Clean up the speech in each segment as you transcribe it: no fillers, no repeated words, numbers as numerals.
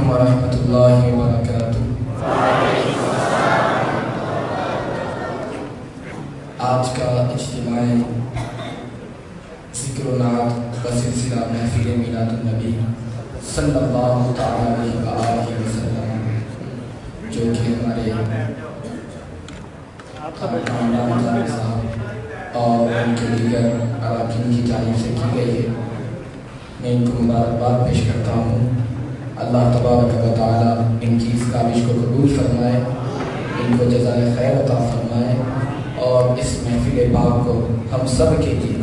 علیکم ورحمۃ اللہ وبرکاتہ۔ آج کا اجتماع ذکر و نعت و سلسلہ محفل میلاد النبی صلی اللہ تعالیٰ علیہ وآلہ وسلم، جو کہ ہمارے خاندان صاحب اور ان کے دیگر اراکین کی جانب سے کی گئی ہے، میں ان کو مبارکباد پیش کرتا ہوں۔ اللہ تبارک و تعالیٰ ان کی اس کاوش کو قبول فرمائے، ان کو جزائے خیر عطا فرمائے، اور اس محفل پاک کو ہم سب کے لیے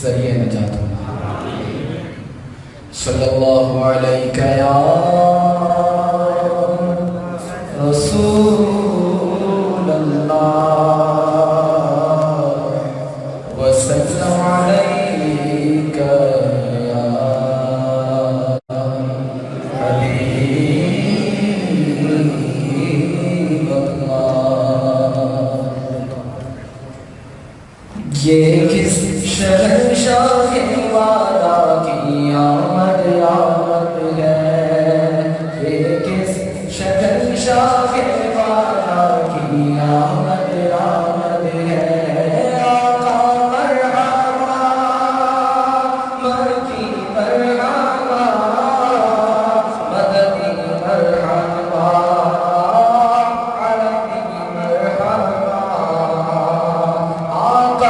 ذریعہ نجات بنائے۔ صلی اللہ علیہ یا رسول اللہ وسلم علیک یا یہ کس شہنشاہ والا کی آمد آمد ہے، یہ کس شہنشاہ والا کی آمد آمد ہے، آقا مرحبا مکی مرحبا مدنی مرحبا عربی مرحبا، آقا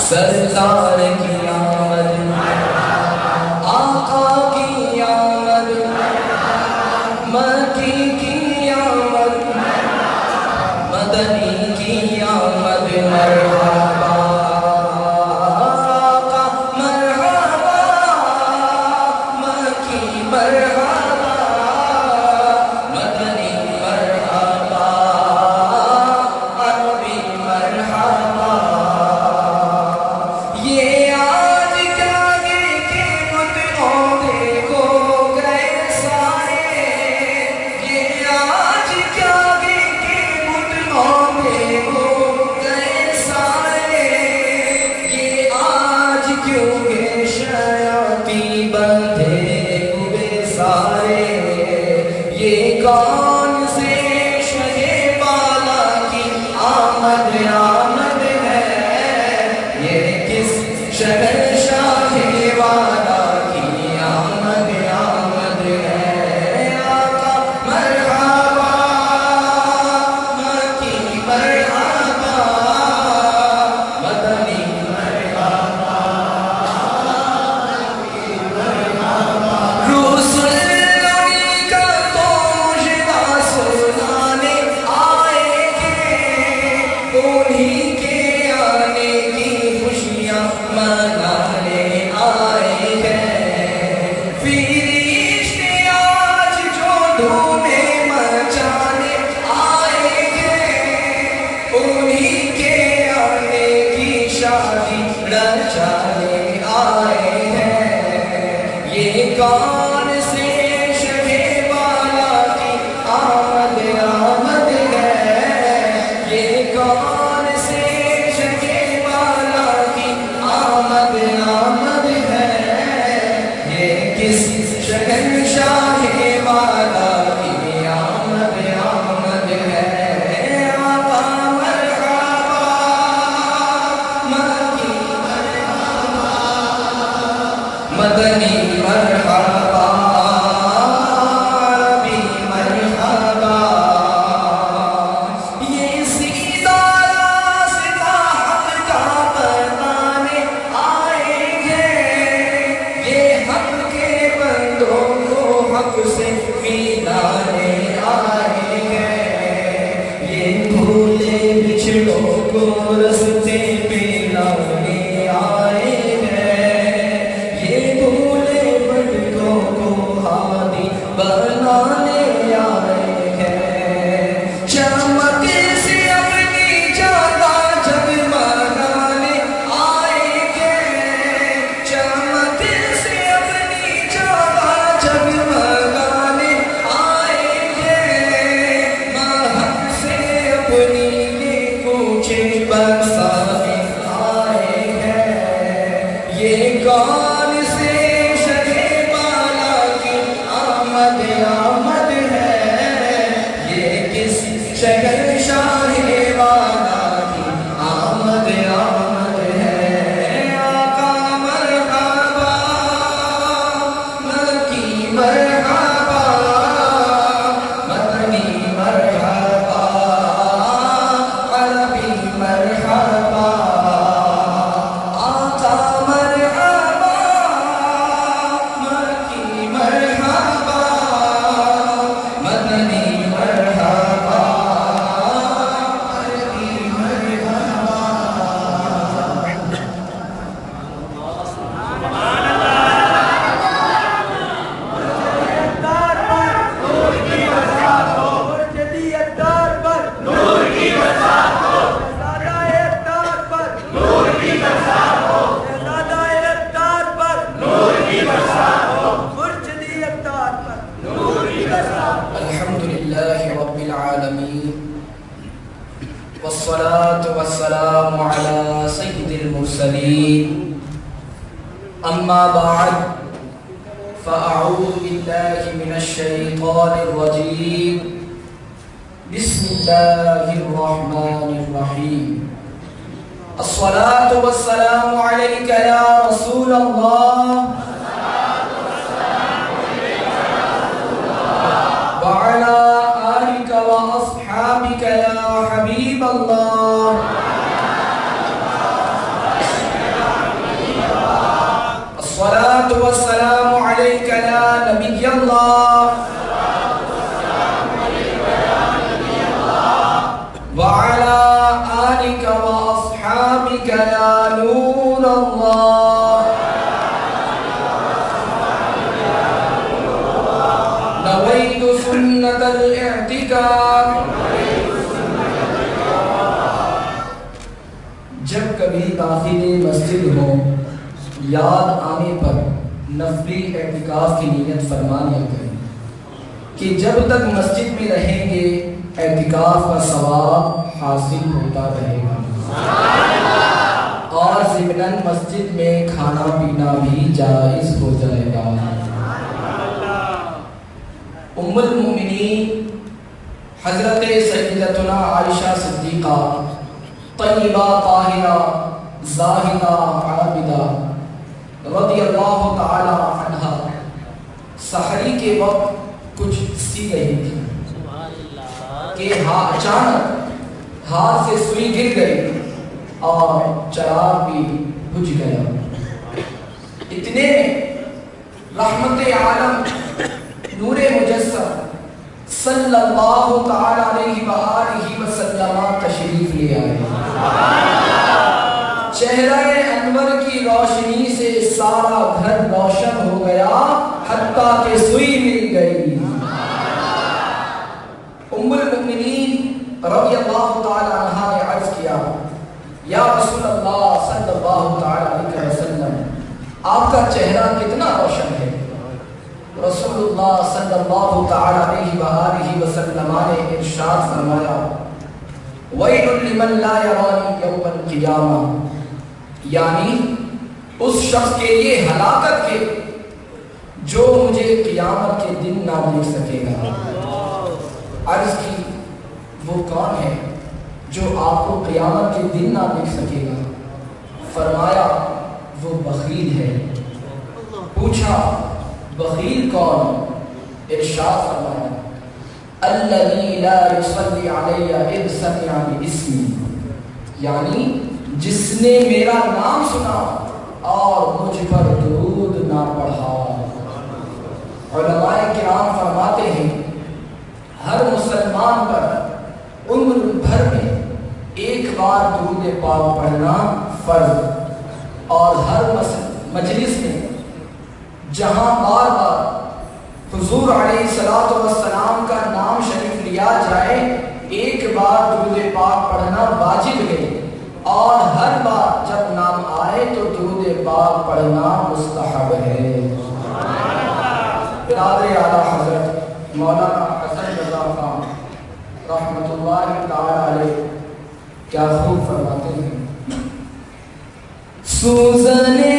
سرکار کی آمد، آقا کی آمد، مکی کی آمد، مدنی کی آمد، مرحبا آقا مرحبا مکی مرحبا مدنی مرحبا عربی مرحبا۔ یہ آج کیا کے متعوں دیکھو گئے سارے، یہ آج کیا کے متعوں دیکھو گئے سارے، یہ آج کیوں گے شیاطیں بندھے ہوئے سارے، یہ کون سے شہ بالا کی آمد آمد ہے، یہ کس شہنشاہ والا کی آمد آمد ہے، آقا مرحبا مکی مرحبا مدنی مرحبا، رسول نبی کا تو مجدہ سنانے آئے گے، انہی کے آنے کی خوشیاں منانے آئے ہیں، فرشتے آج جو دھومیں مچانے آئے ہیں، انہی کے آنے کی شادی رچانے آئے ہیں، یہ کون سے شہ بالا کی آمد آمد ہے، یہ کون سے شہ بالا والسلام على سيد المرسلين أما بعد فأعوذ بالله من الشيطان الرجيم بسم الله الرحمن الرحيم الصلاة والسلام عليك يا رسول الله وعلى آلك وأصحابك يا حبيب الله الصلاة والسلام عليك يا نبي الله وعلى آلك وأصحابك يا نور الله نويت سنة الاعتكاف جب کبھی داخل مسجد ہو یاد آنے پر نفلی اعتکاف کی نیت فرما لیا کریں کہ جب تک مسجد میں رہیں گے اعتکاف کا ثواب حاصل ہوتا رہے گا اور ضمناً مسجد میں کھانا پینا بھی جائز ہو جائے گا۔ ام المؤمنین حضرت سیدتنا عائشہ صدیقہ طیبہ طاہرہ زاہدہ عابدہ رضی اللہ تعالی عنہا سحری کے وقت کچھ سی رہی تھی کہ اچانک ہاتھ سے سوئی گر گئی اور چراغ بھی بجھ گیا۔ اتنے میں رحمت عالم نور مجسم صلی اللہ تعالی علیہ وآلہ وسلم تشریف لے آئے۔ چہرہ انور کی روشنی سے سارا گھر روشن ہو گیا حتیٰ کہ سوئی مل گئی۔ ام المؤمنین رضی اللہ تعالی عنہ نے عرض کیا یا رسول اللہ صلی اللہ تعالی علیہ وسلم آپ کا چہرہ کتنا روشن ہے؟ رسول اللہ صلی اللہ تعالی علیہ وآلہ وسلم نے ارشاد فرمایا وَيْلٌ لِمَنْ لَا يَرَانِي يَوْمَ الْقِيَامَةِ، یعنی اس شخص کے لیے ہلاکت ہے جو مجھے قیامت کے دن نہ دیکھ سکے گا۔ عرض کی وہ کون ہے جو آپ کو قیامت کے دن نہ دیکھ سکے گا؟ فرمایا وہ بخیل ہے۔ پوچھا بخیل کون؟ ارشاد فرمایا الذی لا یصلی علی اذ سمع باسمی، یعنی جس نے میرا نام سنا اور مجھ پر درود نہ پڑھا۔ علماء کرام فرماتے ہیں ہر مسلمان پر عمر بھر میں ایک بار درود پاک پڑھنا فرض، اور ہر مجلس میں جہاں بار بار حضور علیہ السلام کا نام شریف لیا جائے ایک بار درود پاک پڑھنا واجب ہے، اور ہر بار جب نام آئے تو درود پاک پڑھنا مستحب ہے۔ برادر اعلیٰ حضرت مولانا حسن رضا خان رحمۃ اللہ تعالی علیہ کیا خوب فرماتے ہیں سوزنے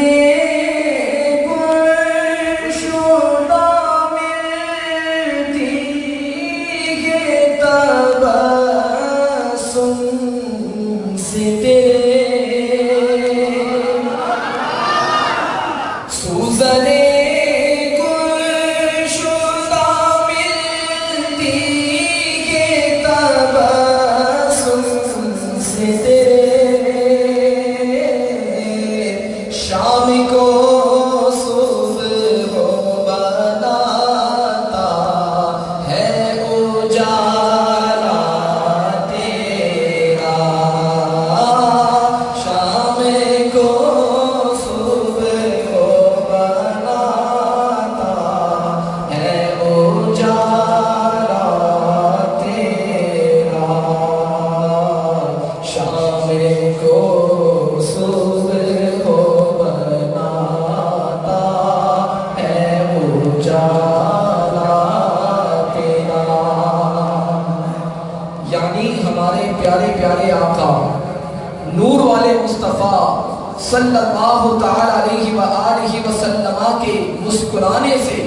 مصطفیٰ صلی اللہ تعالی علیہ وآلہ وسلم کے مسکرانے سے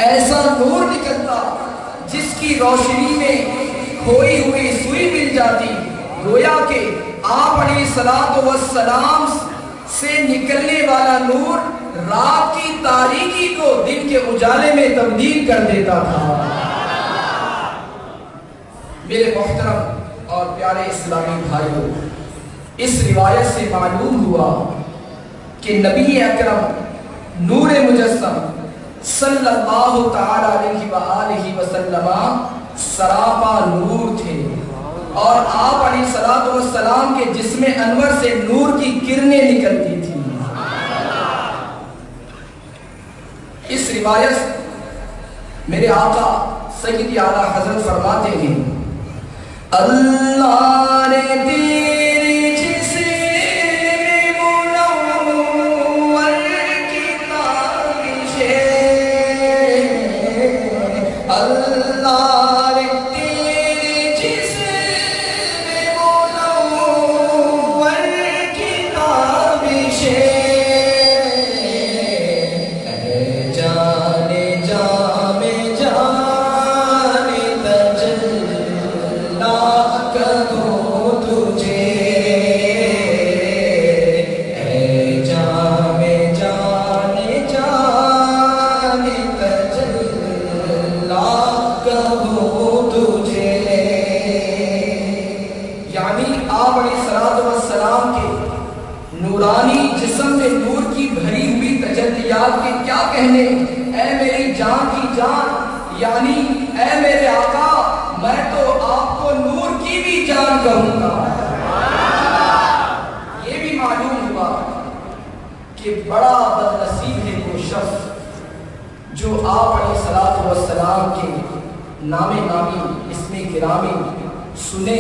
ایسا نور نکلتا جس کی روشنی میں کھوئی ہوئی سوئی مل جاتی. گویا کہ آپ علیہ السلام سے نکلنے والا نور رات کی تاریکی کو دن کے اجالے میں تبدیل کر دیتا تھا. میرے محترم اور پیارے اسلامی بھائیوں، اس روایت سے معلوم ہوا کہ نبی اکرم نور مجسم صلی اللہ تعالی علیہ وآلہ وسلم سراپا نور تھے، اور آپ علیہ السلام کے جسم انور سے نور کی کرنیں نکلتی تھیں. اس روایت سے میرے آقا سیدی اعلیٰ حضرت فرماتے ہیں، اللہ نے تیرے جسم منور کی تابش ہے، اللہ نے تیرے جسم منور کی تابش ہے. جسم میں نور کی بھری ہوئی تجلیات کے کیا کہنے. اے میری جان کی جان، یعنی اے میرے آقا، میں تو آپ کو نور کی بھی جان کہوں گا. یہ بھی معلوم ہوا کہ بڑا بدنصیب ہے وہ شخص جو آپ علیہ السلام کے نام نامی اسم گرامی سنے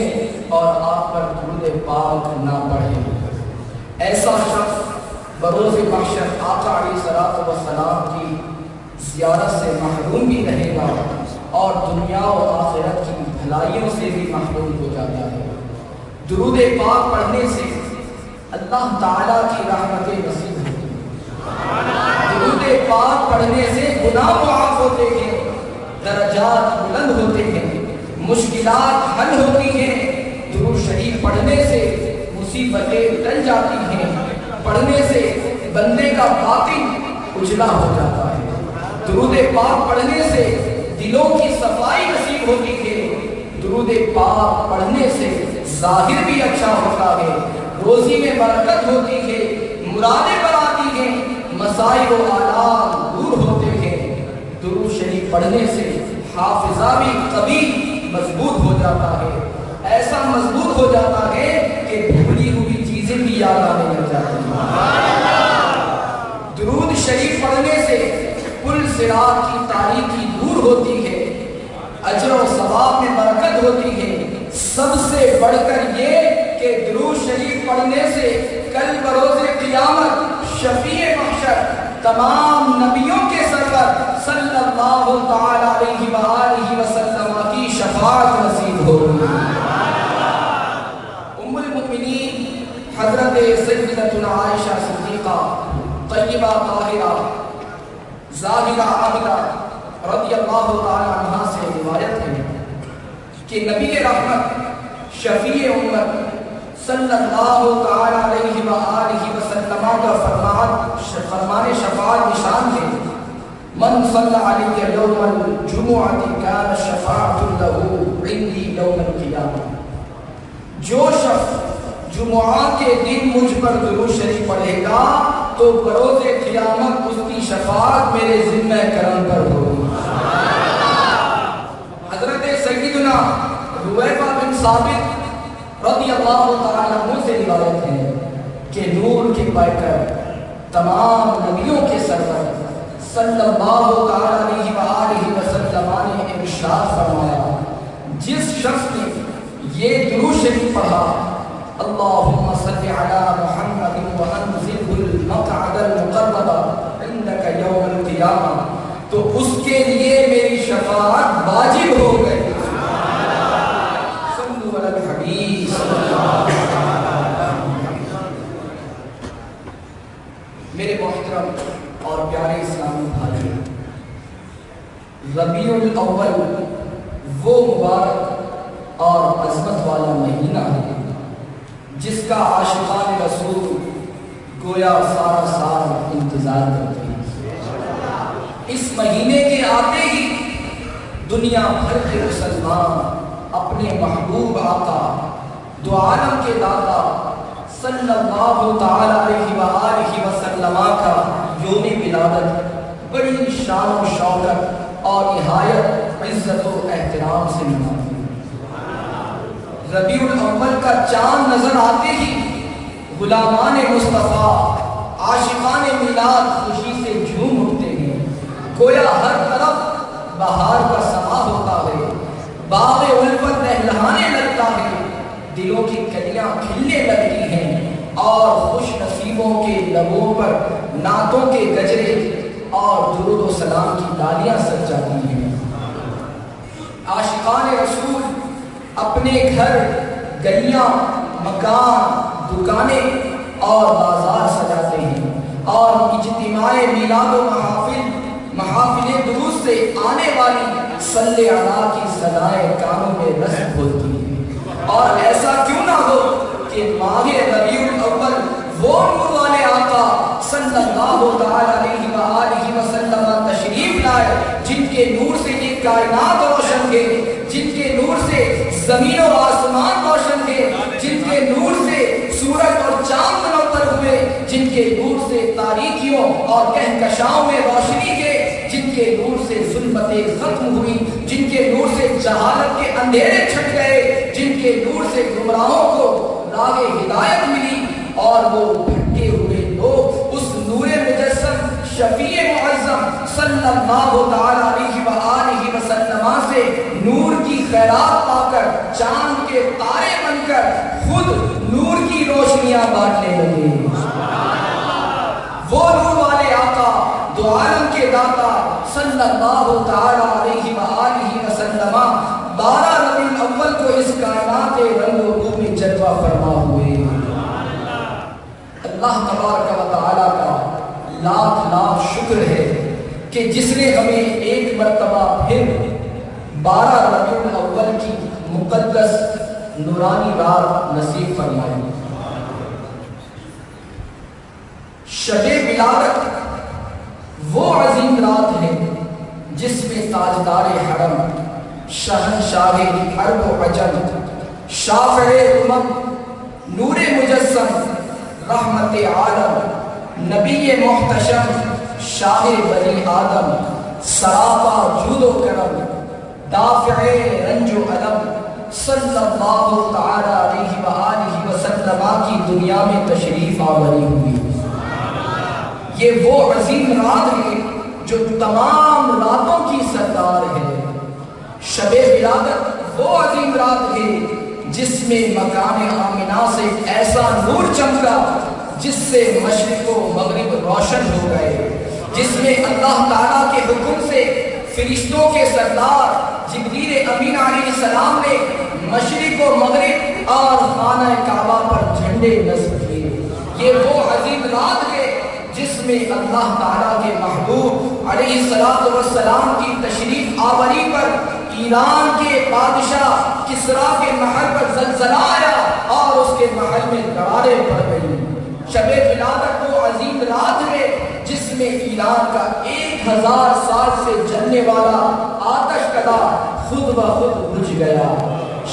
اور آپ پر درود پاک نہ پڑھے. ایسا شخص بروز محشر آقا علیہ السلام کی زیارت سے محروم بھی رہے گا اور دنیا و آخرت کی بھلائیوں سے بھی محروم ہو جاتا ہے. درود پاک پڑھنے سے اللہ تعالیٰ کی رحمتیں نصیب ہوتی ہیں. درود پاک پڑھنے سے گناہ معاف ہوتے ہیں، درجات بلند ہوتے ہیں، مشکلات حل ہوتی ہیں. درود شریف پڑھنے سے مصیبتیں ٹل جاتی ہیں. پڑھنے سے بندے کا باطن اجلا ہو جاتا ہے. درود پاک پڑھنے سے دلوں کی صفائی نصیب ہوتی ہے. درود پاک پڑھنے سے ظاہر بھی اچھا ہوتا ہے، روزی میں برکت ہوتی ہے، مرادیں بناتی ہیں، مسائل و آلام دور ہوتے ہیں. درود شریف پڑھنے سے حافظہ بھی قوی مضبوط ہو جاتا ہے. ایسا مضبوط ہو جاتا ہے کہ بھولی ہوئی چیزیں بھی یاد آنے لگ جاتی ہیں. درود شریف پڑھنے سے پل صراط کی تاریکی دور ہوتی ہے، اجر و ثواب میں برکت ہوتی ہے. سب سے بڑھ کر یہ کہ درود شریف پڑھنے سے کل بروز قیامت شفیع محشر تمام نبیوں کے سرور صلی اللہ تعالی علیہ وآلہ وسلم کی شفاعت نصیب ہوگی. ام المؤمنین حضرت سیدتنا عائشہ صدیقہ طیبہ طاہرہ زاہدہ عابدہ رضی اللہ تعالی عنہ سے روایت ہے کہ نبی رحمت شفیع امت صلی اللہ تعالی علیہ وآلہ وسلم کا فرمان شفاعت نشان ہے، من صلی علیہ یوم الجمعہ کان شفاعت لہ عندی یوم القیامہ. جو شخص جمعہ کے دن مجھ پر درود شریف پڑھے گا تو بروز قیامت اس کی شفاعت میرے ذمہ کرم پر ہوگی. حضرت سیدنا رویبہ بن ثابت رضی اللہ تعالیٰ عنہ سے روایت ہے کہ نور کے پیکر تمام نبیوں کے سرور صلی اللہ تعالیٰ علیہ وآلہ وسلم نے ارشاد فرمایا، جس شخص نے یہ درود شریف پڑھا اللہم صلی علی محمد وانزلہ المقعد المقرب عندک یوم القیامہ، تو اس کے لیے میری شفاعت واجب ہو گئی. صلو علی الحبیب. میرے محترم اور پیارے اسلامی بھائیوں، ربیع الاول وہ مبارک اور عظمت والا مہینہ ہے جس کا عاشقان رسول گویا سارا سال انتظار کرتے ہیں۔ اس مہینے کے آتے ہی دنیا بھر کے مسلمان اپنے محبوب آقا دو عالم کے داتا صلی اللہ تعالی علیہ وآلہ وسلم کا یوم ولادت بڑی شان و شوکت اور نہایت عزت و احترام سے مناتے ہیں۔ ربیع الاول کا چاند نظر آتے ہی غلامان مصطفیٰ عاشقان میلاد خوشی سے جھوم اٹھتے ہیں، گویا ہر طرف بہار کا سما ہوتا ہے، باغ الفت لہلہانے لگتا ہے، دلوں کی کلیاں کھلنے لگتی ہیں اور خوش نصیبوں کے لبوں پر نعتوں کے گجرے اور درود و سلام کی تالیاں سج جاتی ہیں۔ عاشقان رسول اپنے گھر، گلیاں، مکان، دکانیں اور بازار سجاتے ہیں اور اجتماع میلاد و محافل دروس سے آنے والی صلی اللہ کی صدائیں کانوں میں رس ہوتی ہیں۔ اور ایسا کیوں نہ ہو کہ ماہ ربیع الاول وہ نور والے آقا صلی اللہ علیہ وآلہ وسلم تشریف لائے جن کے نور سے یہ کائنات روشن ہے، جن کے نور سے زمین و آسمان روشن ہے، جن کے نور سے سورج اور چاند منور ہوئے، جن کے نور سے تاریکیوں اور کہکشاؤں میں روشنی ہے، جن کے نور سے ظلمتیں ختم ہوئی، جن کے نور سے جہالت کے اندھیرے چھٹ گئے، جن کے نور سے گمراہوں کو راہ ہدایت ملی اور وہ بھٹکے ہوئے لوگ اس نور مجسم شفیع معظم صلی اللہ علیہ وآلہ وسلم سے نور کی خیرات پا کر چاند کے تارے بن کر خود نور کی روشنیاں بانٹنے لگے۔ وہ نور والے آقا دو عالم کے داتا صلی اللہ علیہ وآلہ وسلم 12 ربیع الاول کو اس کائنات رنگ و بو میں جلوہ فرما ہوئے۔ اللہ تبارک و تعالیٰ کا لاکھ لاکھ شکر ہے کہ جس نے ہمیں ایک مرتبہ پھر 12 ربیع الاول کی مقدس نورانی رات نصیب فرمائی۔ شب ولادت وہ عظیم رات ہے جس میں تاجدار حرم، شہنشاہ عرب و عجم، شافع امم، نور مجسم، رحمت عالم، نبی محتشم، شاہ بنی آدم، سراپا جود و کرم، دافع رنج و علم، صلی اللہ تعالی علیہ وآلہ وسلم کی دنیا میں تشریف آوری ہوئی۔ یہ وہ عظیم رات ہے جو تمام راتوں کی سردار ہے۔ شب ولادت وہ عظیم رات ہے جس میں مقام آمنہ سے ایسا نور چمکا جس سے مشرق و مغرب روشن ہو گئے، جس میں اللہ تعالیٰ کے حکم سے فرشتوں کے سردار جبریل امین علیہ السلام نے مشرق و مغرب اور خانہ کعبہ پر جھنڈے نصب کیے۔ یہ وہ عظیم رات ہے جس میں اللہ تعالیٰ کے محبوب علیہ السلام کی تشریف آوری پر ایران کے بادشاہ کسریٰ کے محل پر زلزلہ آیا اور اس کے محل میں دراریں پڑ گئی۔ شب ولادت وہ عظیم رات ہے جس میں ایران کا 1000 سال سے جلنے والا آتش کدا خود بخود بجھ گیا۔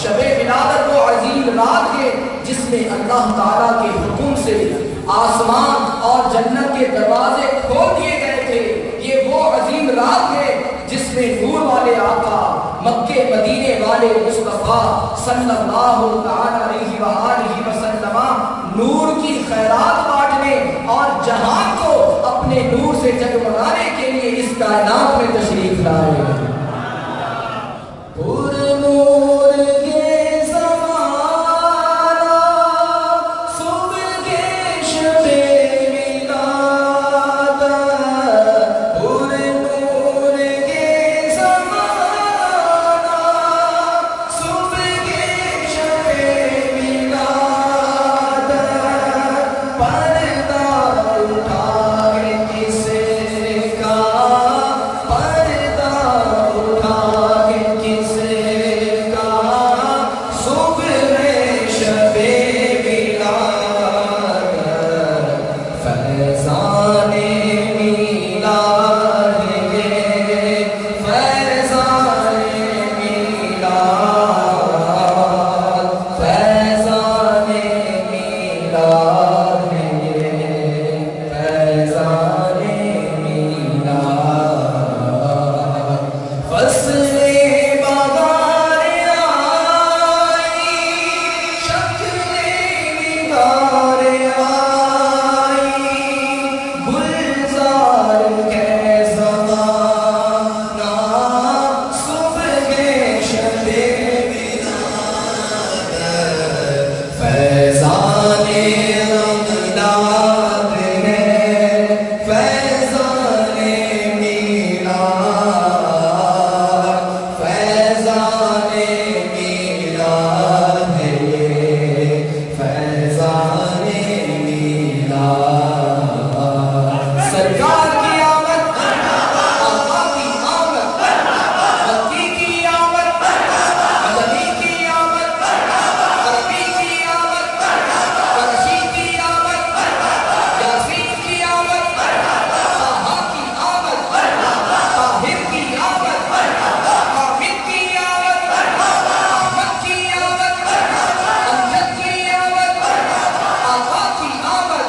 شب ولادت وہ عظیم رات ہے جس میں اللہ تعالیٰ کے حکم سے آسمان اور جنت کے دروازے کھول دیے گئے تھے۔ یہ وہ عظیم رات ہے جس میں نور والے آقا مکے مدینے والے مصطفیٰ صلی اللہ علیہ وآلہ وسلم نور کی خیرات بانٹنے اور جہان کو اپنے نور سے جگمگانے کے لیے اس کائنات میں تشریف لائے۔ پور نور کے پردہ اٹھا سرکار کی آمد، آقا کی آمد، مکی کی آمد، مدنی کی آمد، عربی کی آمد، قرشی کی آمد، یاسین کی آمد، طہا کی آمد، طاہر کی آمد، حامد کی آمد، احمد کی آمد، امجد کی آمد، آقا کی آمد،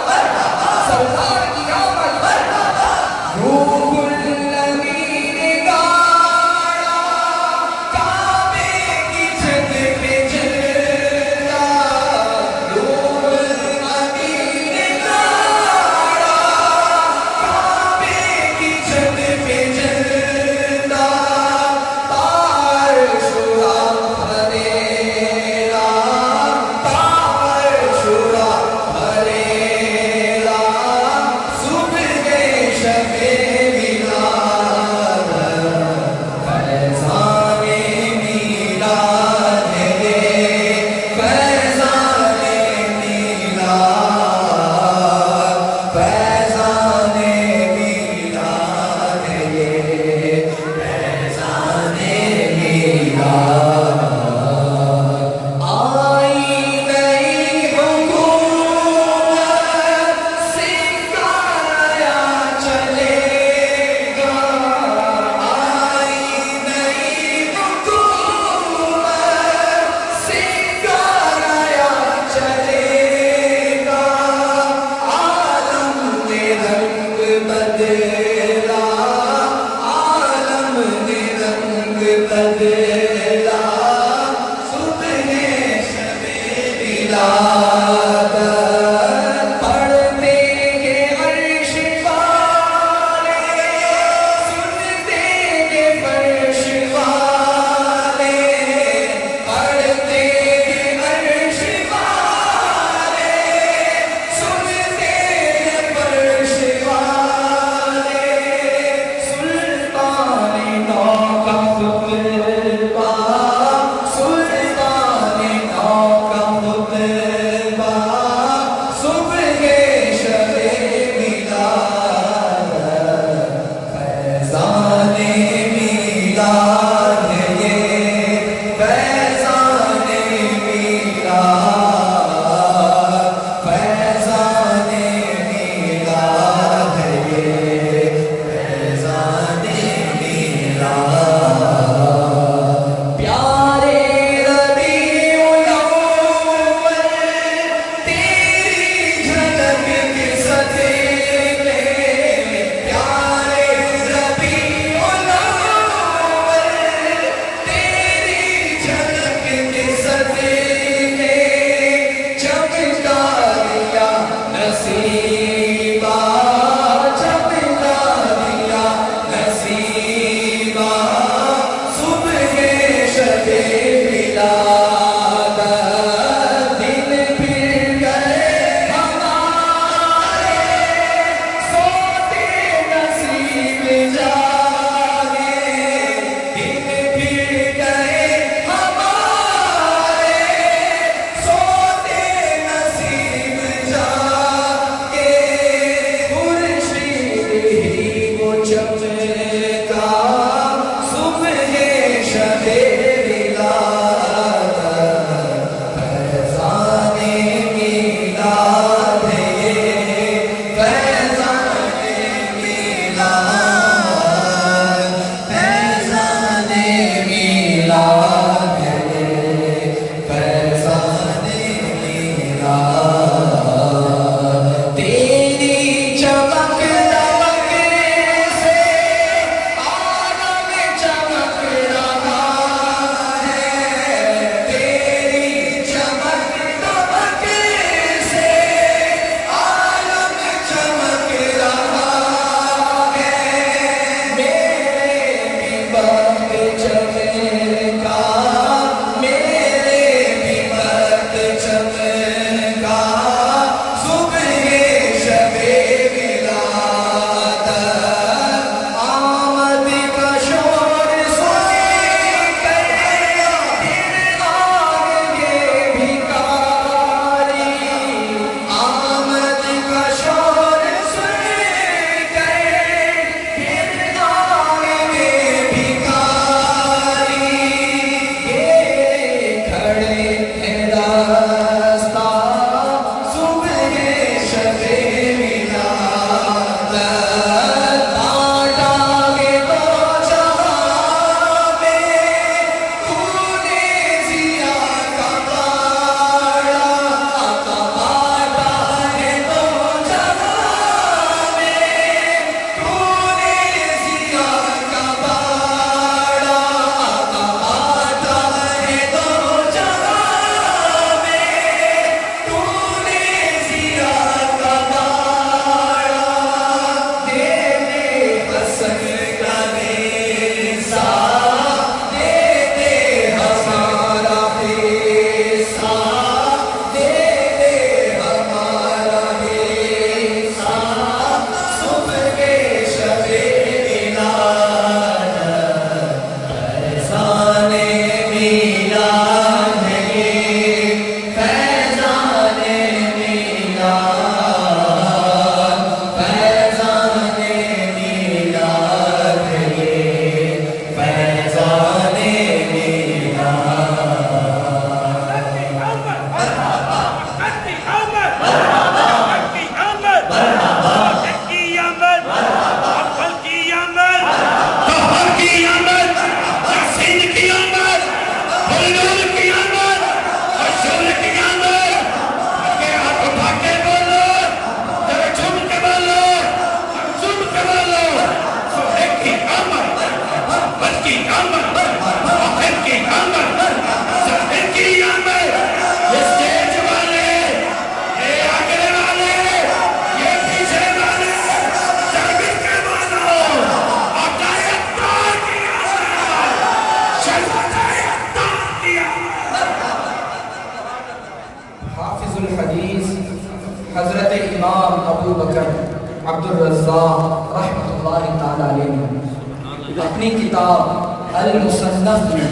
بکر عبدالرزاق رحمۃ اللہ تعالیٰ علیہ نے اپنی کتاب المصنف میں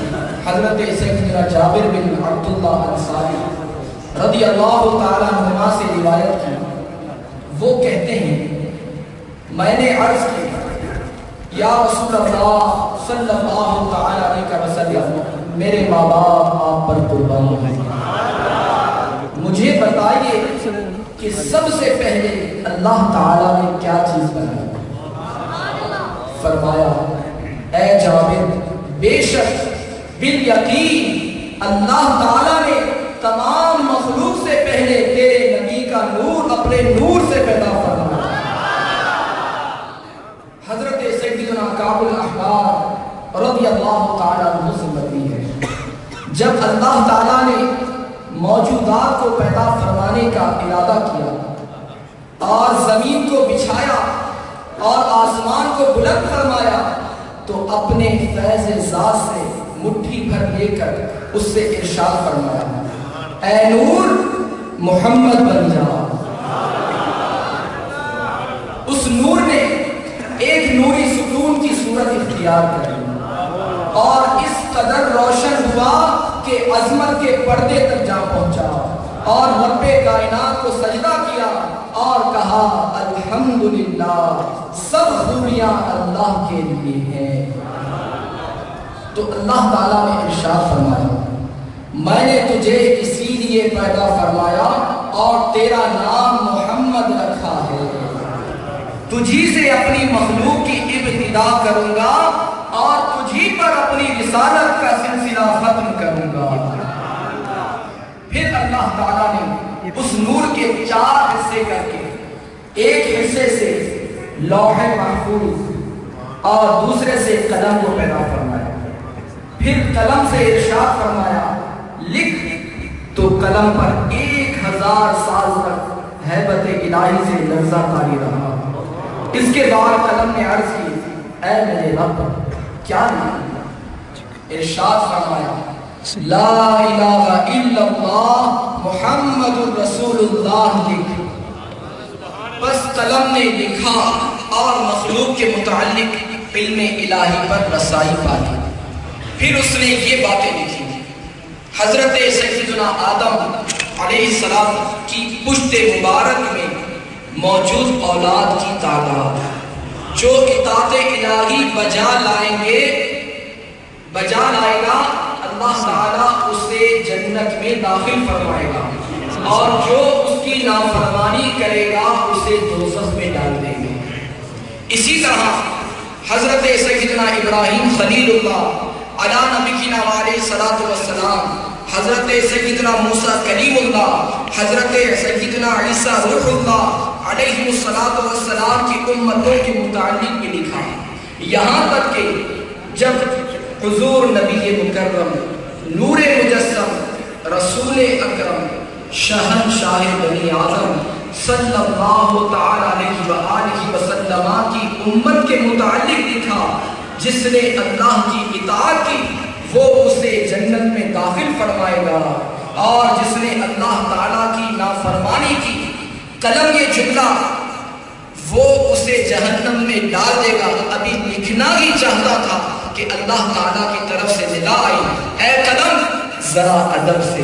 حضرت سیدنا جابر بن عبداللہ انصاری رضی اللہ تعالیٰ عنہ سے روایت کی. وہ کہتے ہیں میں نے عرض کی یا رسول اللہ صلی اللہ تعالیٰ علیہ وسلم میرے ماں باپ آپ پر قربان ہیں، مجھے بتائیے کہ سب سے پہلے اللہ تعالیٰ نے کیا چیز بنائی؟ فرمایا اے جابر بے شک بالیقین اللہ تعالیٰ نے تمام مخلوق سے پہلے تیرے نبی کا نور اپنے نور سے پیدا فرمایا. حضرت سیدنا کعب الاحبار رضی اللہ تعالیٰ عنہ سے مروی ہے جب اللہ تعالیٰ نے موجودات کو پیدا فرمانے کا ارادہ کیا اور زمین کو بچھایا اور آسمان کو بلند فرمایا تو اپنے فیض ذات سے مٹھی بھر لے کر اس سے ارشاد فرمایا اے نور محمد بن جا. اس نور نے ایک نوری ستون کی صورت اختیار کری اور اس قدر روشن ہوا کہ عظمت کے پردے تک جا پہنچا اور رب کائنات کو سجدہ کیا اور کہا الحمدللہ سب خوبیاں اللہ کے لیے ہیں. تو اللہ تعالیٰ نے ارشاد فرمایا میں نے تجھے اسی لیے پیدا فرمایا اور تیرا نام محمد رکھا ہے، تجھی سے اپنی مخلوق کی ابتدا کروں گا اور تجھی پر اپنی رسالت کا سلسلہ ختم کروں گا. پھر اللہ تعالیٰ نے اس نور کے 4 حصے کر کے ایک حصے سے لوح محفوظ اور دوسرے سے قلم کو پیدا فرمایا. پھر قلم سے ارشاد فرمایا لکھ، تو قلم پر 1000 سال تک ہیبت الہی سے لرزہ طاری رہا. اس کے بعد قلم نے عرض کی اے میرے رب کیا لکھوں؟ ارشاد فرمایا لا الہ الا اللہ محمد رسول اللہ لکھ. بس قلم نے لکھا اور مخلوق کے متعلق علم الہی پر رسائی پائی. پھر اس نے یہ باتیں لکھی حضرت سیدنا آدم علیہ السلام کی پشت مبارک میں موجود اولاد کی تعداد جو اطاعت الہی بجا لائے گا اللہ تعالیٰ اسے جنت میں داخل فرمائے گا اور جو اس کی نافرمانی کرے گا اسے دوزخ میں ڈال دیں گے. اسی طرح حضرت سیدنا ابراہیم خلیل اللہ علی نبینا علیہ الصلوۃ والسلام، حضرت سیدنا موسیٰ کلیم اللہ، حضرت سیدنا عیسیٰ روح اللہ علیہ الصلوۃ والسلام کی امتوں کے متعلق بھی لکھا. یہاں تک کہ جب حضور نبی مکرم نور مجسم رسول اکرم شہنشاہ بنی آدم صلی اللہ تعالی علیہ وآلہ وسلم کی امت کے متعلق لکھا جس نے اللہ کی اطاعت کی وہ اسے جنت میں داخل فرمائے گا اور جس نے اللہ تعالیٰ کی نافرمانی کی قلم یہ جملہ وہ اسے جہنم میں ڈال دے گا. ابھی لکھنا ہی چاہتا تھا کہ اللہ تعالیٰ کی طرف سے ندا آئی اے قلم ذرا ادب سے،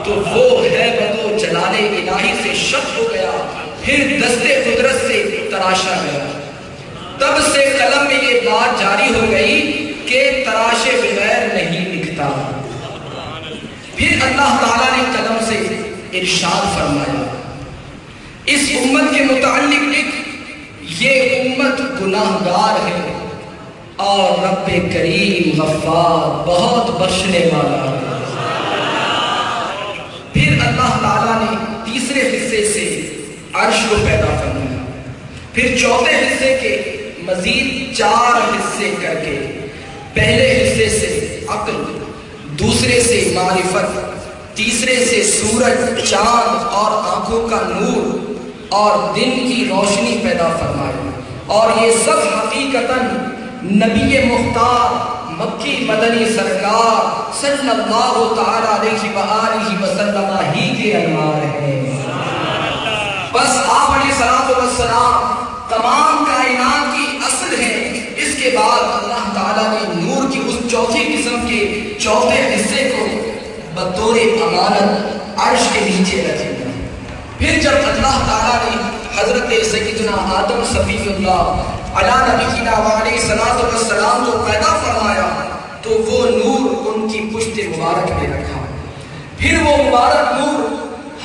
تو وہ ہیبت و جلال الہی سے شک ہو گیا، پھر دستے قدرت سے تراشا گیا. تب سے قلم میں یہ بات جاری ہو گئی کہ تراشے بغیر نہیں لکھتا. پھر اللہ تعالیٰ نے قلم سے ارشاد فرمایا اس امت کے متعلق لکھ یہ امت گناہگار ہے اور رب کریم غفار بہت بخشنے والا ہے. پھر اللہ تعالیٰ نے تیسرے حصے سے عرش کو پیدا فرمایا. پھر چوتھے حصے کے مزید 4 حصے کر کے پہلے حصے سے عقل، دوسرے سے معرفت، تیسرے سے سورج، چاند اور آنکھوں کا نور اور دن کی روشنی پیدا فرمائی. اور یہ سب حقیقتاً نبی مختار مکی مدنی سرکار صلی اللہ تعالی علیہ وآلہ وسلم ہی کے انوار ہیں. بس آپ علیہ السلام تمام کائنات کی اصل ہے۔ اس کے بعد اللہ تعالیٰ نے نور کی اس چوتھی قسم کے چوتھے حصے کو بطور امانت عرش کے نیچے رکھ دیا۔ پھر جب اللہ تعالیٰ نے حضرت سیدنا آدم صفی اللہ علیہ نبینا علیہ السلام کو پیدا فرمایا تو وہ نور ان کی پشت مبارک میں رکھا۔ پھر وہ مبارک نور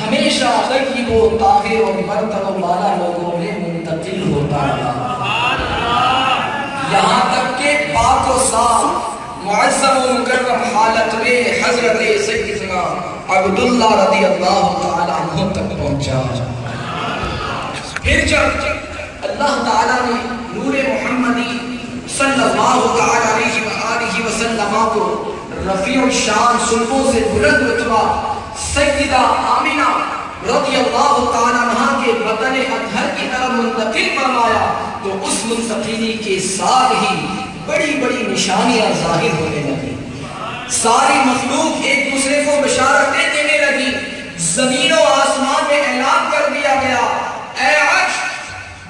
ہمیشہ طیب و طاہر و مرتبہ والا لوگوں میں منتقل ہوتا رہا، یہاں تک کہ پاک و صاف معظم و مکرم حالت میں حضرت سیدنا عبداللہ رضی اللہ تعالیٰ عنہ تک پہنچا۔ پھر جب اللہ تعالیٰ نے نور محمدی صلی اللہ تعالیٰ علیہ وسلم کو رفیع الشان سلبوں سے بلند رتبہ سیدہ آمینہ رضی اللہ تعالیٰ عنہ کے وطن اطہر کی طرف منتقل فرمایا تو اس منتقلی کے ساتھ ہی بڑی بڑی نشانیاں ظاہر ہونے لگی۔ ساری مخلوق ایک دوسرے کو بشارتیں دینے لگی۔ زمین و آسمان میں اعلان کر دیا گیا، اے عرش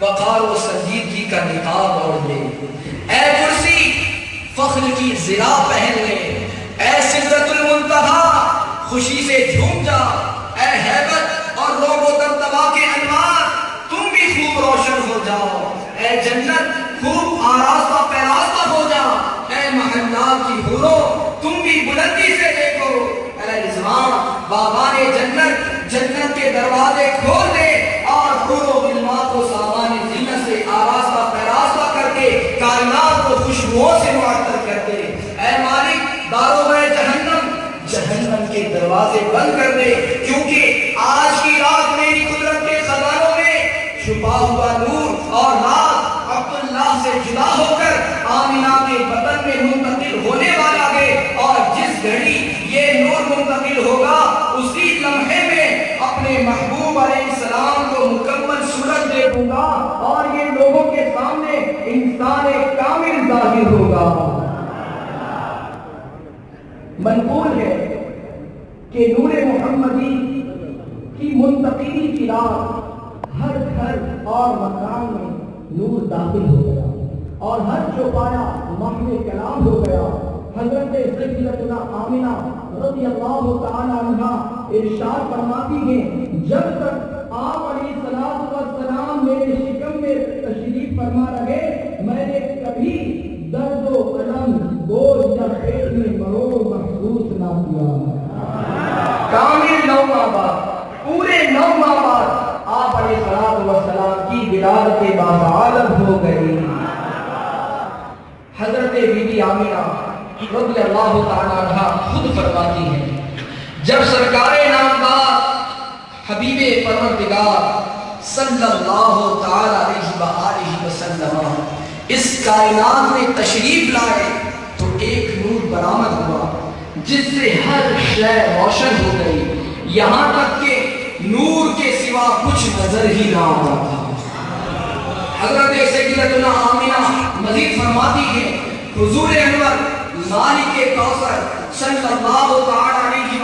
وقار و سنجیدگی کا نقاب اوڑھ لے، اے کرسی فخر کی زرا پہن لے، اے سدرۃ المنتہا خوشی سے جھوم جا، اے ہیبت اور روب و دبدبا کے انوار تم بھی خوب روشن ہو جاؤ، اے جنت خوب آراستہ پیراستہ ہو جا، اے محلات کی حوروں تم بھی بلندی سے دیکھو، اے رضوان باغان جنت جنت کے دروازے کھول دے اور حور و غلمان کو سامان زینت سے آراستہ پیراستہ کر کے کائنات کو خوشبوؤں سے معطر کر دے، اے مالک داروغ جہنم جہنم کے دروازے بند کر دے، کیونکہ آج کی رات میری قدرت کے خزانوں میں چھپا ہوا نور اور رات عبداللہ سے جدا ہو کر آمینہ کے وطن میں منتقل ہونے والا ہے، اور جس گھڑی یہ نور منتقل ہوگا اسی لمحے میں اپنے محبوب علیہ السلام کو مکمل صورت دے دوں گا اور یہ لوگوں کے سامنے انسان کامل ظاہر ہوگا۔ منقول ہے کہ نور محمدی کی منتقلی کی رات ہر گھر اور مکان میں نور داخل ہو گیا اور ہر چوپایا محو کلام ہو گیا۔ حضرت سیدتنا آمینہ رضی اللہ تعالی عنہ ارشاد فرماتی ہیں، جب تک آپ علیہ السلام میرے شکم میں تشریف فرما رہے میں نے کبھی درد و الم بوجھ یا پیٹ میں مروڑ محسوس نہ کیا۔ کامل 9 ماہ بعد پورے 9 ماہ بعد آپ علیہ السلام کی ولادت باعالم ہو گئی۔ حضرت بی بی آمینہ رضی اللہ تعالیٰ عنہ خود فرماتی ہیں، جب سرکار نامدار حبیب پروردگار صلی اللہ تعالیٰ علیہ وسلم اس کائنات میں تشریف لائے تو ایک نور برآمد ہوا جس سے ہر شے روشن ہو گئی، یہاں تک کہ نور کے سوا کچھ نظر ہی نہ آتا تھا۔ حضرت سیدتنا آمینہ مزید فرماتی ہے، حضور انور مالک کوثر صلی اللہ تعالی علیہ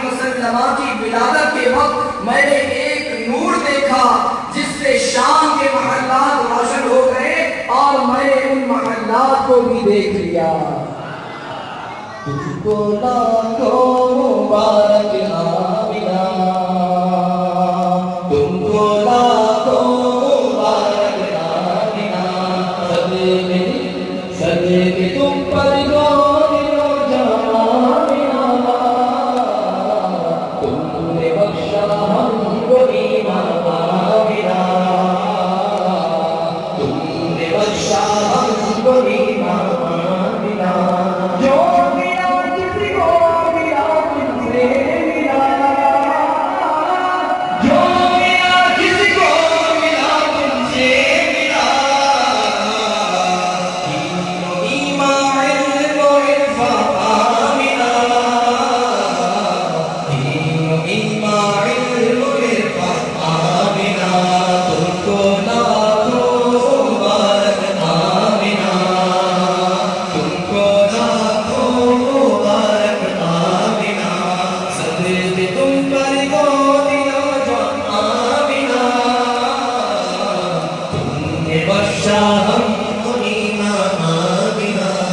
وسلم کی ولادت کے وقت میں نے ایک نور دیکھا جس سے شام کے محلات روشن ہو گئے اور میں نے ان محلات کو بھی دیکھ لیا۔ تجھ کو لاکھوں مبارک آمینہ، تم کو لاکھوں مبارک آمینہ، صدقے تم پر جو بخشا ہم کو ایمان آمینہ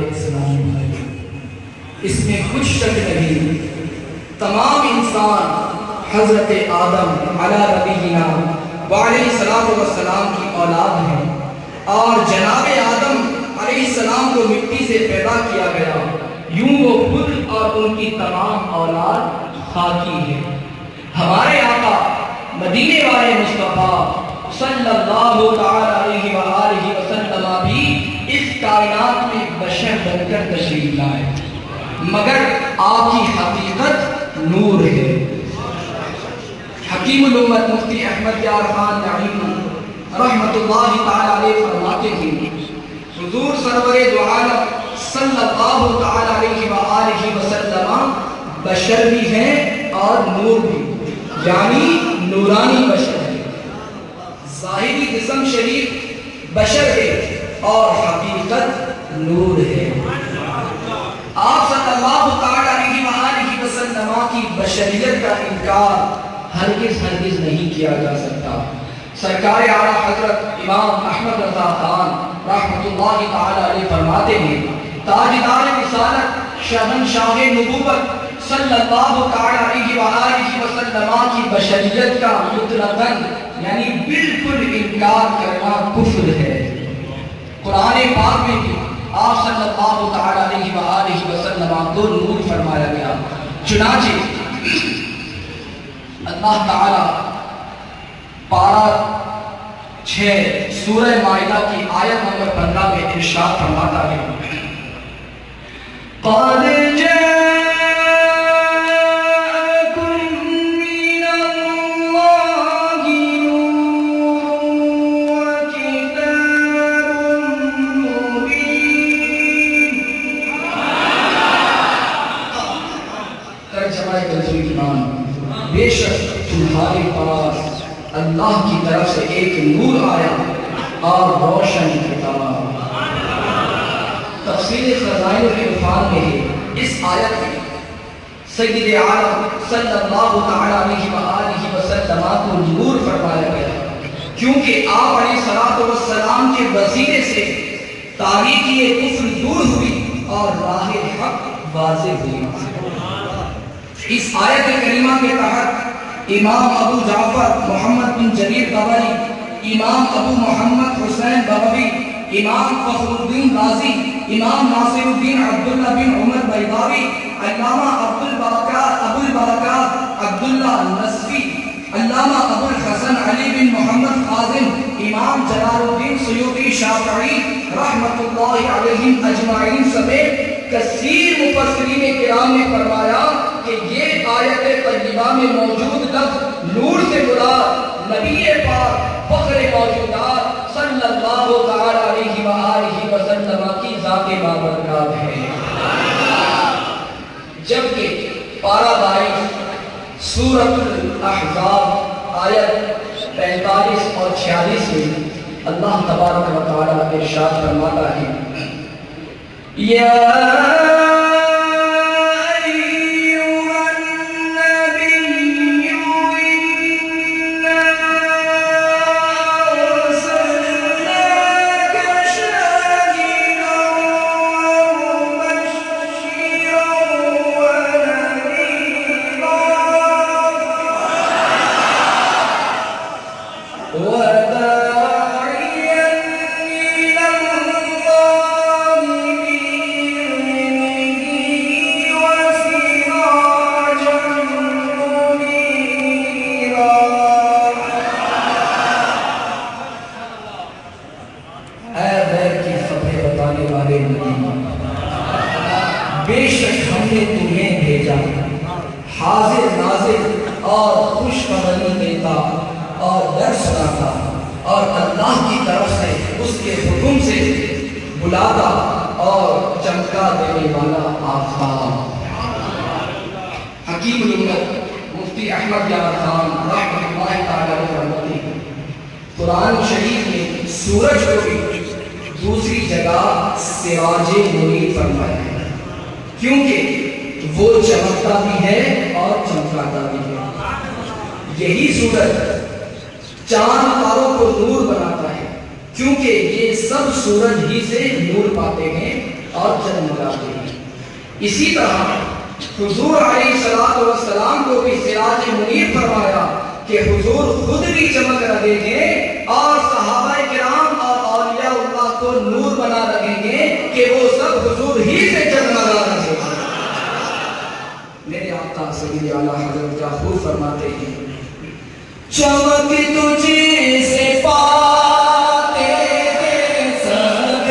اسلامی بھائی، اس میں کچھ شک نہیں، تمام انسان حضرت آدم علیہ نبینا وعلیہ السلام کی اولاد ہیں، اور جناب آدم علیہ السلام کو مٹی سے پیدا کیا گیا، یوں وہ خود اور ان کی تمام اولاد خاکی ہے۔ ہمارے آقا مدینے والے مصطفیٰ صلی اللہ تعالی علیہ وآلہ وسلم بھی اس کائنات میں بشر بن کر تشریف لائے، مگر آپ کی حقیقت نور ہے۔ حکیم الامت مفتی احمد یار خان نعیمی رحمت اللہ تعالی علیہ فرماتے ہیں، حضور سرور دو عالم صلی اللہ تعالی علیہ وآلہ وسلم بشر بھی ہیں اور نور بھی، یعنی نورانی بشر ہے۔ ظاہری جسم شریف بشر ہے اور حقیقت نور ہے۔ آپ صلی اللہ تعالی علیہ وآلہ وسلم کی بشریت کا انکار ہرگز نہیں کیا جا سکتا۔ سرکار اعلیٰ حضرت امام احمد رضا خان رحمت اللہ تعالی علیہ فرماتے ہیں، تاجدار رسالت شہنشاہ نبوت صلی اللہ تعالی علیہ وآلہ وسلم کی بشریت کا مطلقاً یعنی بالکل انکار کرنا کفر ہے۔ قرآن پاک میں بھی آپ صلی اللہ تعالی علیہ وآلہ وسلم کو نور فرمایا گیا، چنانچہ اللہ تعالی پارہ 6 سورہ مائدہ کی آیت نمبر 15 میں ارشاد فرماتا ہے، قَدْ جَاءَكُم مِّنَ اللَّهِ نُورٌ وَكِتَابٌ مُّبِينٌ۔ ترجمہ کنزُ ایمان، بے شک تمہارے پاس اللہ کی طرف سے ایک نور آیا اور روشن کتاب۔ تفسیر خزائن العرفان میں ہے، اس آیت میں سید عالم صلی اللہ تعالی علیہ وآلہ وسلم کو نور فرمایا گیا، کیونکہ آپ علیہ السلام کے وسیلے سے تاریکی کفر دور ہوئی اور راہ حق واضح ہوئی۔ اس آیت کریمہ کے تحت امام ابو جعفر محمد بن جریر طبری، امام ابو محمد حسین بغوی، امام فخر الدین غازی، امام ناصر الدین عبداللہ بن عمر بیضاوی، علامہ ابو البرکات عبداللہ نصفی، علامہ ابو الحسن علی بن محمد خازن، امام جلال الدین سیوطی شافعی رحمت اللہ علیہم اجمعین سمیت کثیر مفسرین کرام نے فرمایا کہ یہ آیت طیبہ میں موجود لفظ نور سے مراد نبی پاک فخر موجودات صلی اللہ تعالی علیہ وآلہ وسلم کی ذات بابرکات ہے۔ جبکہ پارہ 22 سورۃ الاحزاب آیت 45 اور 46 میں اللہ تبارک و تعالی ارشاد فرماتا ہے، یا بے شک ہم نے تمہیں بھیجا حاضر ناظر اور خوشخبری دیتا اور در سناتا اور اللہ کی طرف سے اس کے حکم سے بلاتا اور چمکا دینے والا آفتاب۔ حکیم الامت مفتی احمد یار خان رحمۃ اللہ تعالی علیہ فرماتے ہیں، قرآن شریف میں سورج کو بھی دوسری جگہ سراج منیر فرمایا ہے، کیونکہ وہ چمکتا بھی ہے اور چمکاتا بھی ہے۔ یہی سورج چاند تاروں کو نور بناتا ہے، کیونکہ یہ سب سورج ہی سے نور پاتے ہیں اور جگمگاتے ہیں۔ اسی طرح حضور علیہ السلام کو بھی سراج منیر فرمایا کہ حضور خود بھی چمک رہے ہیں اور صحابہ کرام اور اولیاء اللہ کو نور بنا رہے ہیں کہ وہ سب حضور ہی سے جگمگا رہے ہیں۔ میرے آقا سید اعلیٰ حضرت کیا خوب فرماتے ہیں، چمک تجھے سے پاتے ہیں سب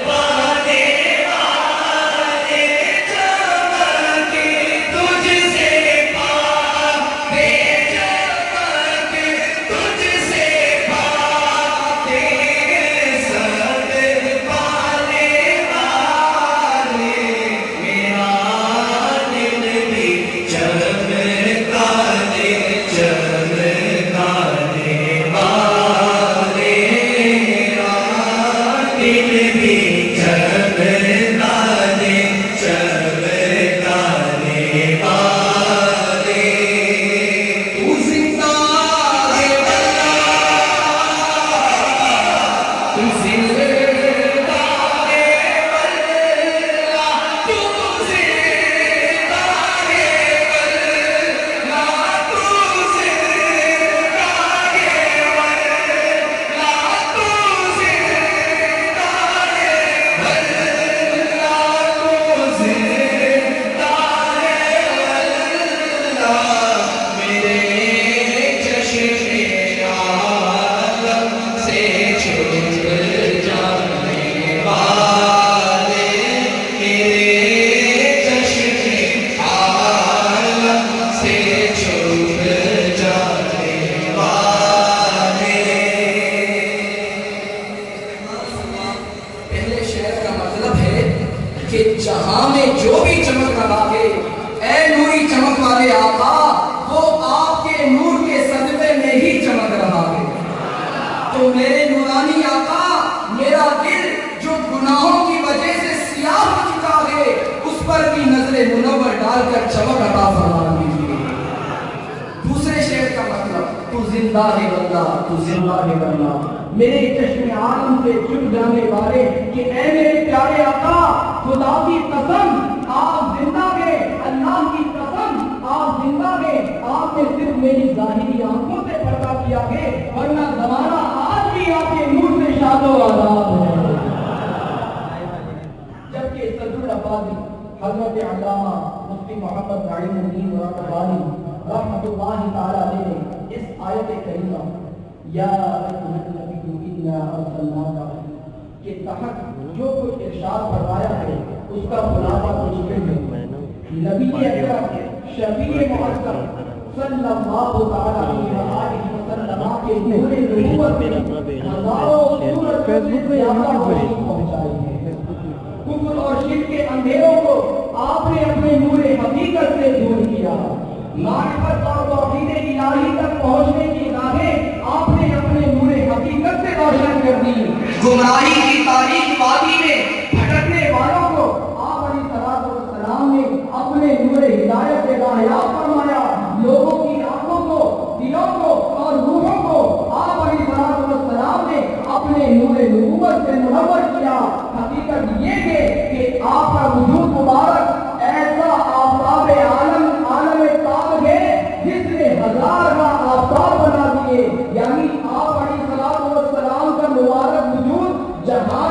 پانے والے، چمک تجھ سے پاتے، چمک تجھ سے پاتے سب پانے والے، میرا دل بھی چمکا دے چمکانے والے، میرا دل بھی چمکا دے چمکانے والے، تو زندہ ہے واللہ، تو زندہ ہے واللہ، تو زندہ ہے واللہ، تو زندہ ہے واللہ، تو زندہ ہے واللہ، تو زندہ ہے واللہ، میرے چشم عالم سے چھپ جانے والے، میرے چشم عالم سے چھپ جانے والے۔ پہلے شعر کا مطلب ہے کہ جہاں میں جو بھی چمک رہا ہے، اے نوری چمک والے آقا، وہ آپ کے نور کے صدقے میں ہی چمک رہا ہے۔ تو میرے نورانی آقا، میرا دل جو گناہوں کی وجہ سے سیاہ ہو چکا ہے، اس پر بھی نظر منور ڈال کر چمک عطا فرما دیجیے۔ دوسرے شعر کا مطلب، تو زندہ ہے واللہ، تو زندہ ہے واللہ، میرے چشم عالم سے چھپ جانے والے، کہ اے میرے پیارے آقا، خدا کی قسم آپ زندہ ہیں، اللہ کی قسم آپ زندہ ہیں، آپ نے صرف میری ظاہری آنکھوں سے پردہ کیا ہے، ورنہ زمانہ آج بھی آپ کے نور سے شاد و آزاد ہے۔ جبکہ صدر العبادی حضرت علامہ مفتی محمد نعیم الدین رقبانی رحمۃ اللہ تعالی علیہ نے اس آیت کریمہ یا ایھا النبی انا ارسلناک کے تحت جو کچھ ارشاد فرمایا ہے، اس کا خلاصہ کچھ ہے۔ نبی اکرم شفیع معظم صلی اللہ تعالی علیہ وسلم کے نور نبوت میں ہزاروں سورت سے زیادہ روشنی پہنچائی ہے۔ کفر اور شرک کے اندھیروں کو آپ نے اپنے نور حقیقت سے دور کیا، معرفت اور توحید الہی تک پہنچنے کی راہیں آپ نے اپنے نور حقیقت سے روشن کر دی۔ گمراہی کی تاریک وادی میں بھٹکنے والوں کو آپ علیہ السلام نے اپنے نور ہدایت سے راہیاب فرمایا، لوگوں کی آنکھوں کو، دلوں کو اور روحوں کو آپ علیہ السلام نے اپنے نور نبوت سے منور کیا۔ حقیقت یہ ہے کہ آپ کا وجود مبارک ایسا آفتاب عالم تاب ہے جس نے ہزارہ آفتاب بنا دیے، یعنی آپ علیہ السلام کا مبارک وجود جہاں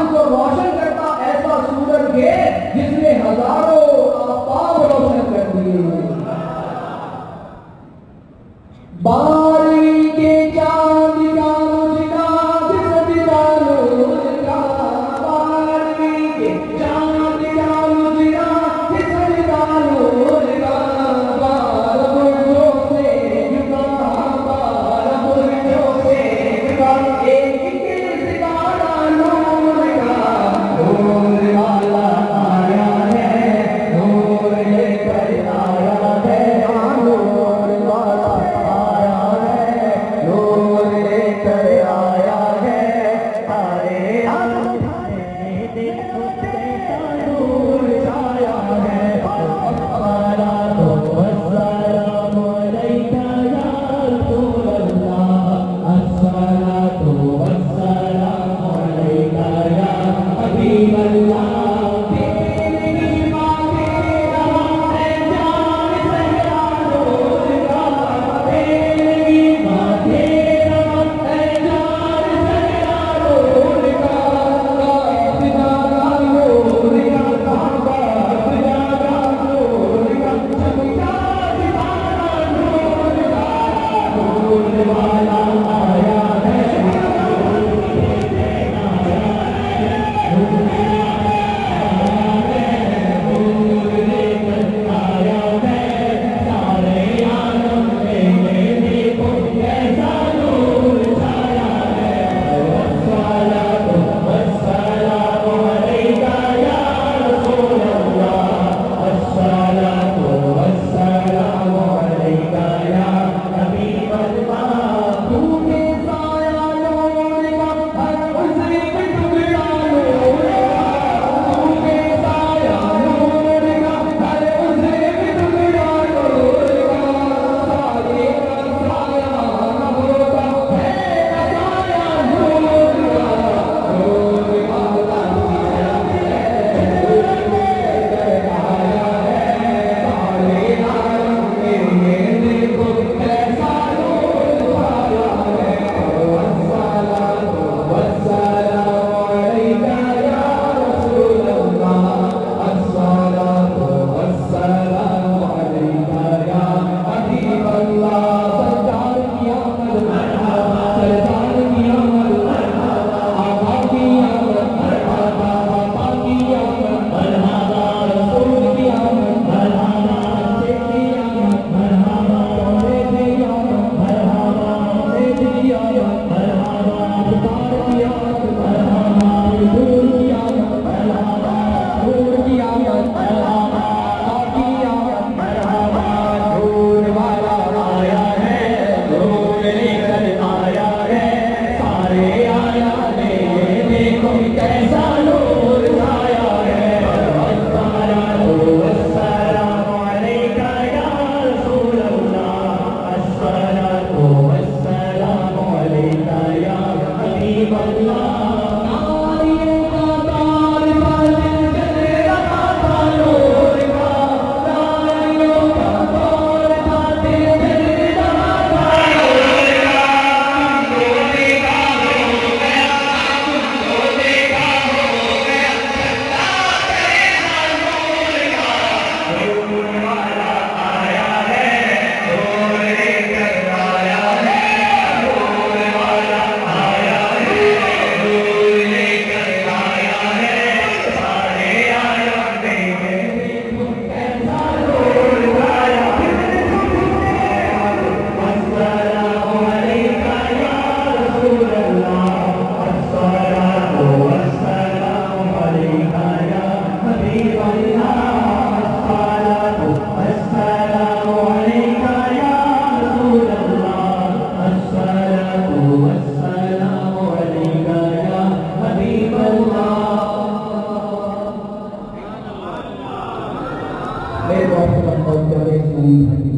میرے محترم اور پیارے اسلامی بھائی،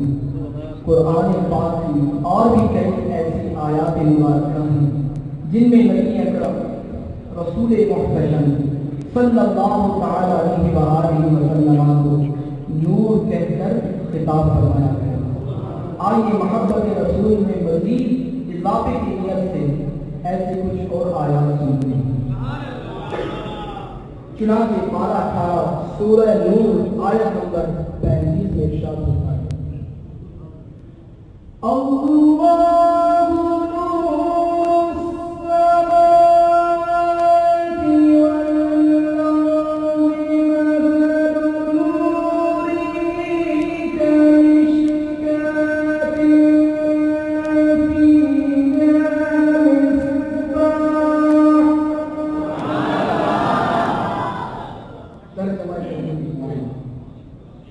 قرآن پاک کی اور بھی کئی ایسی آیات مبارکہ ہیں جن میں نبی اکرم رسول محترم صلی اللہ تعالی علیہ وآلہ وسلم کو نور کہہ کر خطاب فرمایا گیا۔ آئیے محبت رسول میں مزید اضافے کی نیت سے ایسے کچھ اور آیات سنتے ہیں۔ چنانچہ پارہ 18 سورہ نور آیت نمبر 35 میں ارشاد ہوتا ہے،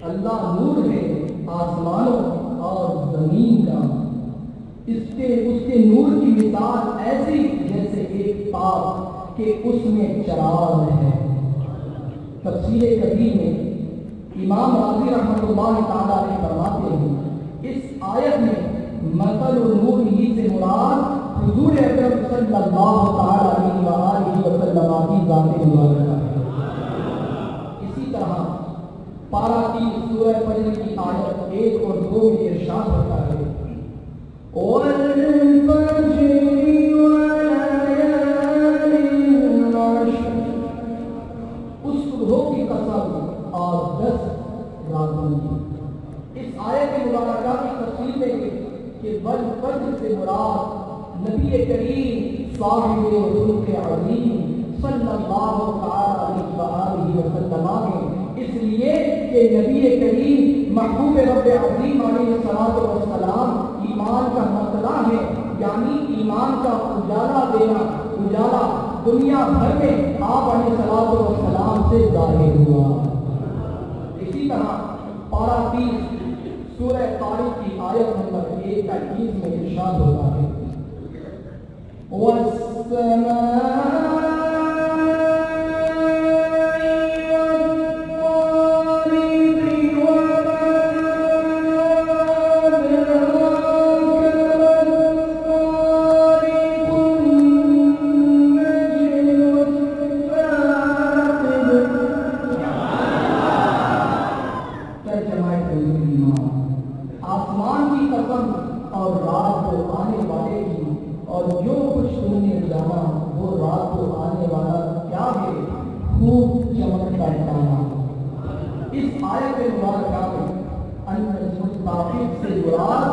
اللہ اللہ نور ہے آسمانوں اور زمین کا، اس کے نور کی مثال ایسی جیسے ایک پاک کہ اس میں چراغ ہے۔ تفسیر کبیر میں امام راضی رحمۃ اللہ تعالیٰ نے فرماتے ہیں، اس آیت میں مثل نور ہی سے مراد حضور اکرم صلی اللہ تعالیٰ علیہ وآلہ وسلم کی ذات مبارکہ ہے۔ اسی طرح پارہ 3 سورہ فجر کی آیت 1 اور 2 میں ارشاد ہوتا ہے، وَالْفَجْرِ وَلَيَالٍ عَشْرٍ، اس صبح کی قسم اور 10 راتوں کی۔ اس آیت مبارکہ کی تفسیر میں کہ والفجر سے مراد نبی کریم صاحب ملک عظیم صلی اللہ علیہ وآلہ وسلم ہے، اس لیے کہ نبی کریم محبوب رب عظیم علیہ الصلوۃ والسلام ایمان کا مطلع ہے، یعنی ایمان کا اجالا دینا، اجالا دنیا بھر میں آپ علیہ الصلوۃ والسلام سے ظاہر ہوا۔ اسی طرح پارہ 30 سورہ طارق کی آیت نمبر 21 میں ارشاد ہوتا ہے، وَالسَّمَاءِ آسمان کی قسم اور رات کو آنے والے کی، اور جو کچھ تم نے جانا وہ رات کو آنے والا کیا ہے، خوب چمکتا تارا۔ اس آیت مبارکہ میں المستقیم سے مراد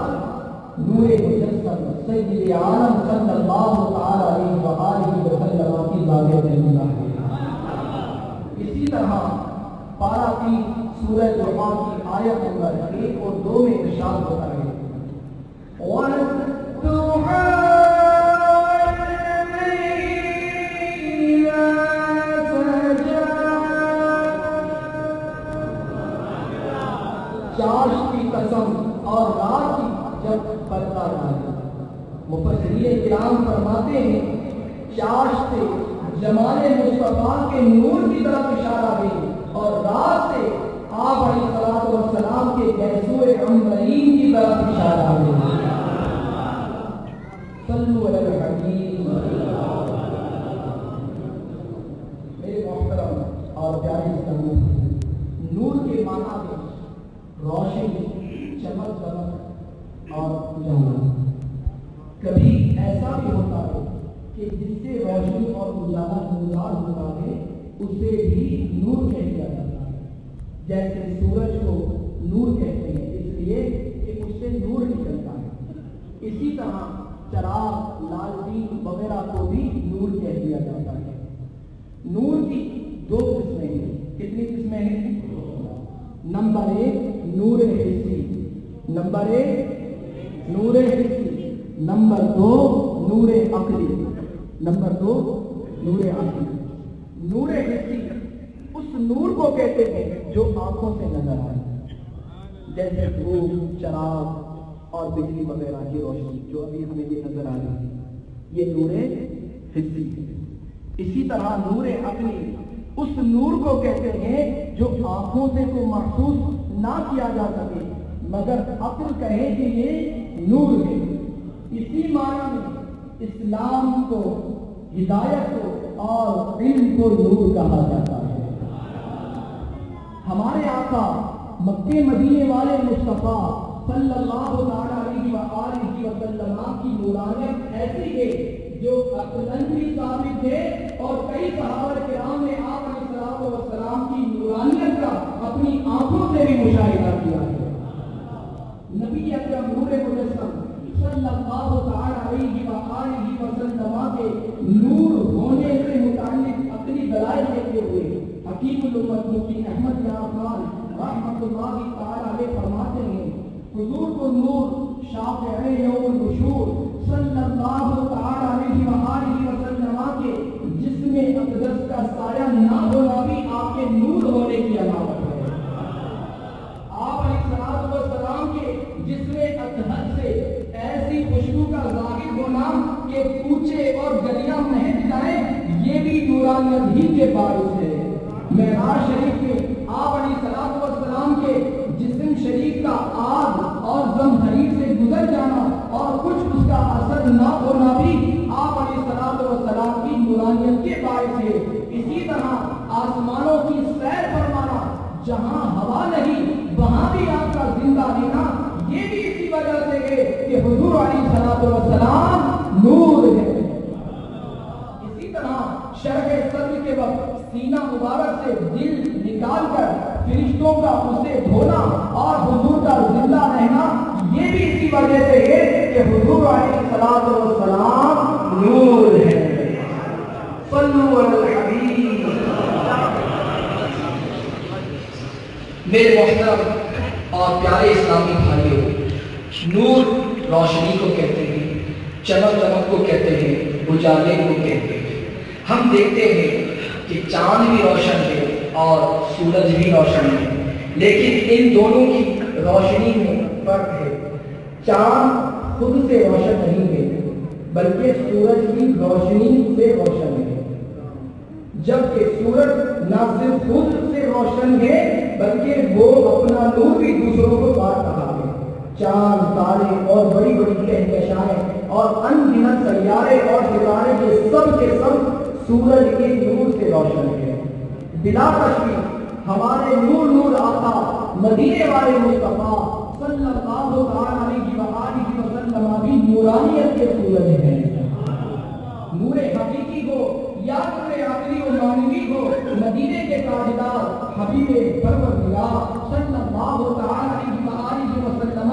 نور مجسم سید عالم صلی اللہ تعالی علیہ وآلہ وسلم کی ذات طیبہ ہے۔ اسی طرح پارہ 3 سورہ ضحیٰ کی آیت نمبر 1 اور 2 میں ارشاد ہوتا ہے، چاشت کی قسم اور رات کی جب پردہ ڈالے۔ مفسرین کرام فرماتے ہیں، چاشت سے جمال مصطفیٰ کے نور کی طرف اشارہ ہے، اور رات سے آپ علیہ الصلوۃ والسلام کے گیسوء عنبرین کی طرف اشارہ ہے۔ صلو علی الحبیب۔ میرے محترم اور پیارے اسلامی، نور کے معنی میں روشنی، چمک دمک اور اجالا۔ کبھی ایسا بھی ہوتا ہے کہ جس سے روشنی اور اجالا نمودار ہوتا ہے اسے بھی نور کہہ دیا جاتا ہے، جیسے سورج کو نور کہتے ہیں اس لیے کہ اس سے نور نکلتا ہے۔ اسی طرح چراغ، لالٹین وغیرہ کو بھی نور کہہ دیا جاتا ہے۔ نور کی 2 قسمیں ہیں۔ کتنی قسمیں ہیں؟ نمبر 1 نور حسی، نمبر 1 نور حسی، نمبر 2 نور عقلی، نمبر 2 نور عقلی۔ نور حسی اس نور کو کہتے ہیں جو آنکھوں سے نظر آئے، جیسے دھوپ، چراغ اور بجلی وغیرہ کی روشنی جو ابھی ہمیں یہ نظر آ رہی ہے، یہ نور حسی ہے۔ اسی طرح نور عقلی اس نور کو کہتے ہیں جو آنکھوں سے تو محسوس نہ کیا جا سکے مگر عقل کہے کہ یہ نور ہے۔ اسی معنی میں اسلام کو، ہدایت کو اور علم کو نور کہا جاتا ہے۔ ہمارے آقا مکے مدینے والے مصطفیٰ صلی اللہ علیہ وآلہ وسلم کی نورانیت ایسی ہے جو عقلاً بھی ثابت ہے، اور کئی صحابہ کرام نے آپ علیہ السلام کی نورانیت کا اپنی آنکھوں سے بھی مشاہدہ کیا ہے۔ نبی اکرم نور مجسم صلی اللہ علیہ وآلہ وسلم کے نور ہونے سے متعلق اپنی دلائل دیتے ہوئے حکیم الامت مفتی احمد یعقوب رحمۃ اللہ تعالی علیہ فرماتے ہیں، حضور کو نور شافع یوم النشور صلی اللہ تعالی علیہ وآلہ وسلم کے جسم اقدس کا سایہ نہ ہونا بھی آپ کے نور ہونے کی علامت ہے۔ آپ علیہ السلام کے جسم اطہر سے ایسی خوشبو کا ظاہر ہونا کہ کوچے اور گلیاں مہک جائیں، یہ بھی نورانیت ہی کے باعث ہے۔ معراج شریف میں آپ علیہ السلام کے جسم شریف کا آگ اور زمہریر سے گزر جانا اور کچھ اس کا اثر نہ ہونا بھی آپ علیہ السلام کی نورانیت کے باعث ہے۔ اسی طرح آسمانوں کی سیر فرمانا، جہاں ہوا نہیں وہاں بھی آپ کا زندہ رہنا، یہ بھی اسی وجہ سے ہے کہ حضور علیہ السلام نور ہے۔ اسی طرح شرح صدر کے وقت سینہ مبارک سے دل نکال کر فرشتوں کا اسے دھونا اور حضور کا زندہ رہنا، یہ بھی اسی وجہ سے ہے کہ حضور علیہ السلام نور ہے۔ صلو علی الحبیب۔ میرے محترم اور پیارے اسلامی بھائیوں، نور روشنی کو کہتے ہیں، چمک چمک کو کہتے ہیں، اجالے کو کہتے ہیں۔ ہم دیکھتے ہیں کہ چاند بھی روشن ہے اور سورج بھی روشن ہے، لیکن ان دونوں کی روشنی میں فرق ہے۔ چاند خود سے روشن نہیں ہے بلکہ سورج کی روشنی سے روشن ہے، جبکہ سورج نہ صرف خود سے روشن ہے بلکہ وہ اپنا نور بھی دوسروں کو بانٹ رہا ہے۔ چاند، تارے اور بڑی بڑی کہکشائیں اور ان گنت سیارے اور ستارے کے سب سورج کے نور سے روشن ہے۔ بلا تشبیہ ہمارے نور آقا مدینے والے مصطفیٰ صلی اللہ علیہ وآلہ وسلم بھی نورانیت کے سورج ہیں۔ نور حقیقی ہو یا نور عقلی و معنوی ہو، مدینے کے تاجدار حبیب پروردگار صلی اللہ علیہ وآلہ وسلم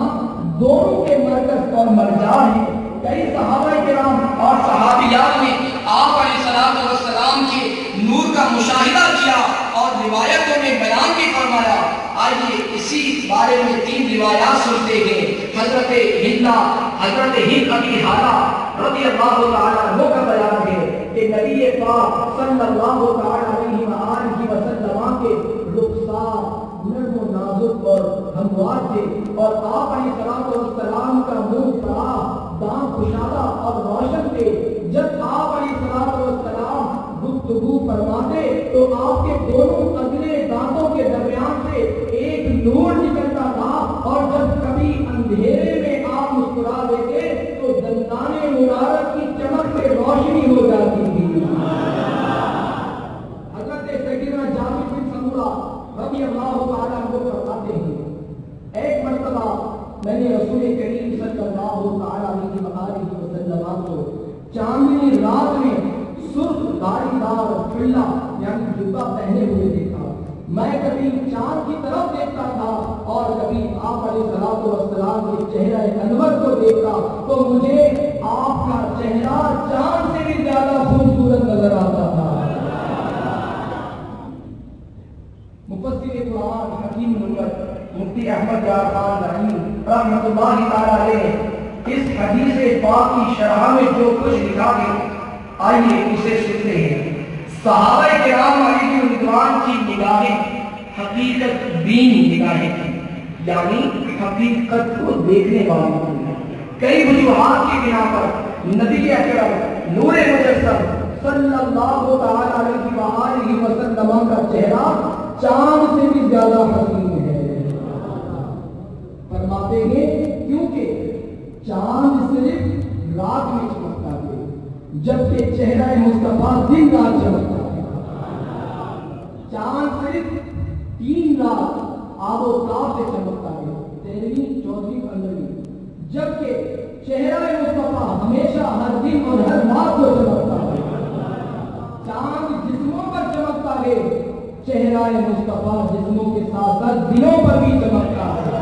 دونوں کے مرکز اور مرجع ہیں۔ کئی صحابہ کرام اور صحابیات نے آپ علیہ السلام کے نور کا مشاہدہ کیا اور روایتوں میں بیان بھی فرمایا۔ آئیے اسی بارے میں 3 روایات سنتے ہیں۔ حضرت ہند ابی حالہ رضی اللہ تعالیٰ عنہ کا بیان ہے کہ نبی پاک صلی اللہ علیہ وآلہ وسلم کے رخسار نرم و نازک اور ہموار تھے، اور آپ علیہ السلام کا منہ بڑا دام کشادہ اور روشن تھے۔ جب آپ علیہ السلام گفتگو فرماتے تو آپ کے دونوں اگلے دانتوں کے درمیان سے ایک نور نکلتا تھا، اور جب کبھی اندھیرے میں آپ مسکرا دیتے تو دندان مبارک کی چمک سے روشنی ہو جاتی تھی۔ حضرت سیدنا جابر بن سمورہ رضی اللہ تعالیٰ عنہ فرماتے ہیں، ایک مرتبہ میں نے رسول کریم صلی اللہ علیہ وآلہ وسلم کو چاندنی رات میں سرخ داڑھی دار چلا یعنی جبہ پہنے ہوئے دیکھا۔ میں کبھی چاند کی طرف دیکھتا تھا اور کبھی آپ علیہ السلام کے چہرہ انور کو دیکھتا تو مجھے آپ کا چہرہ چاند سے بھی زیادہ خوبصورت نظر آتا تھا۔ مفسر قرآن حکیم الامت مفتی احمد یعقوب رحمۃ اللہ تعالی علیہ اس حدیث پاک کی شرح میں جو کچھ لکھا ہے، آئیے اسے سنتے ہیں۔ صحابہ کرام علیہ رضوان کی نگاہیں حقیقت بین نگاہیں تھیں، یعنی حقیقت کو دیکھنے والی تھیں۔ کئی وجوہات کی بنا پر نبی اکرم نور مجسم صلی اللہ تعالی علیہ وآلہ وسلم کا چہرہ چاند سے بھی زیادہ حسین ہے. فرماتے ہیں کیونکہ چاند صرف رات میں چمکتا ہے جبکہ چہرہ مصطفیٰ دن رات چمکتا ہے. چاند صرف 3 رات آب و تاب سے چمکتا ہے، 13ویں 14ویں 15ویں، جبکہ چہرہ مصطفیٰ ہمیشہ ہر دن اور ہر رات کو چمکتا ہے. چاند جسموں پر چمکتا ہے، چہرہ مصطفیٰ جسموں کے ساتھ ساتھ دلوں پر بھی چمکتا ہے.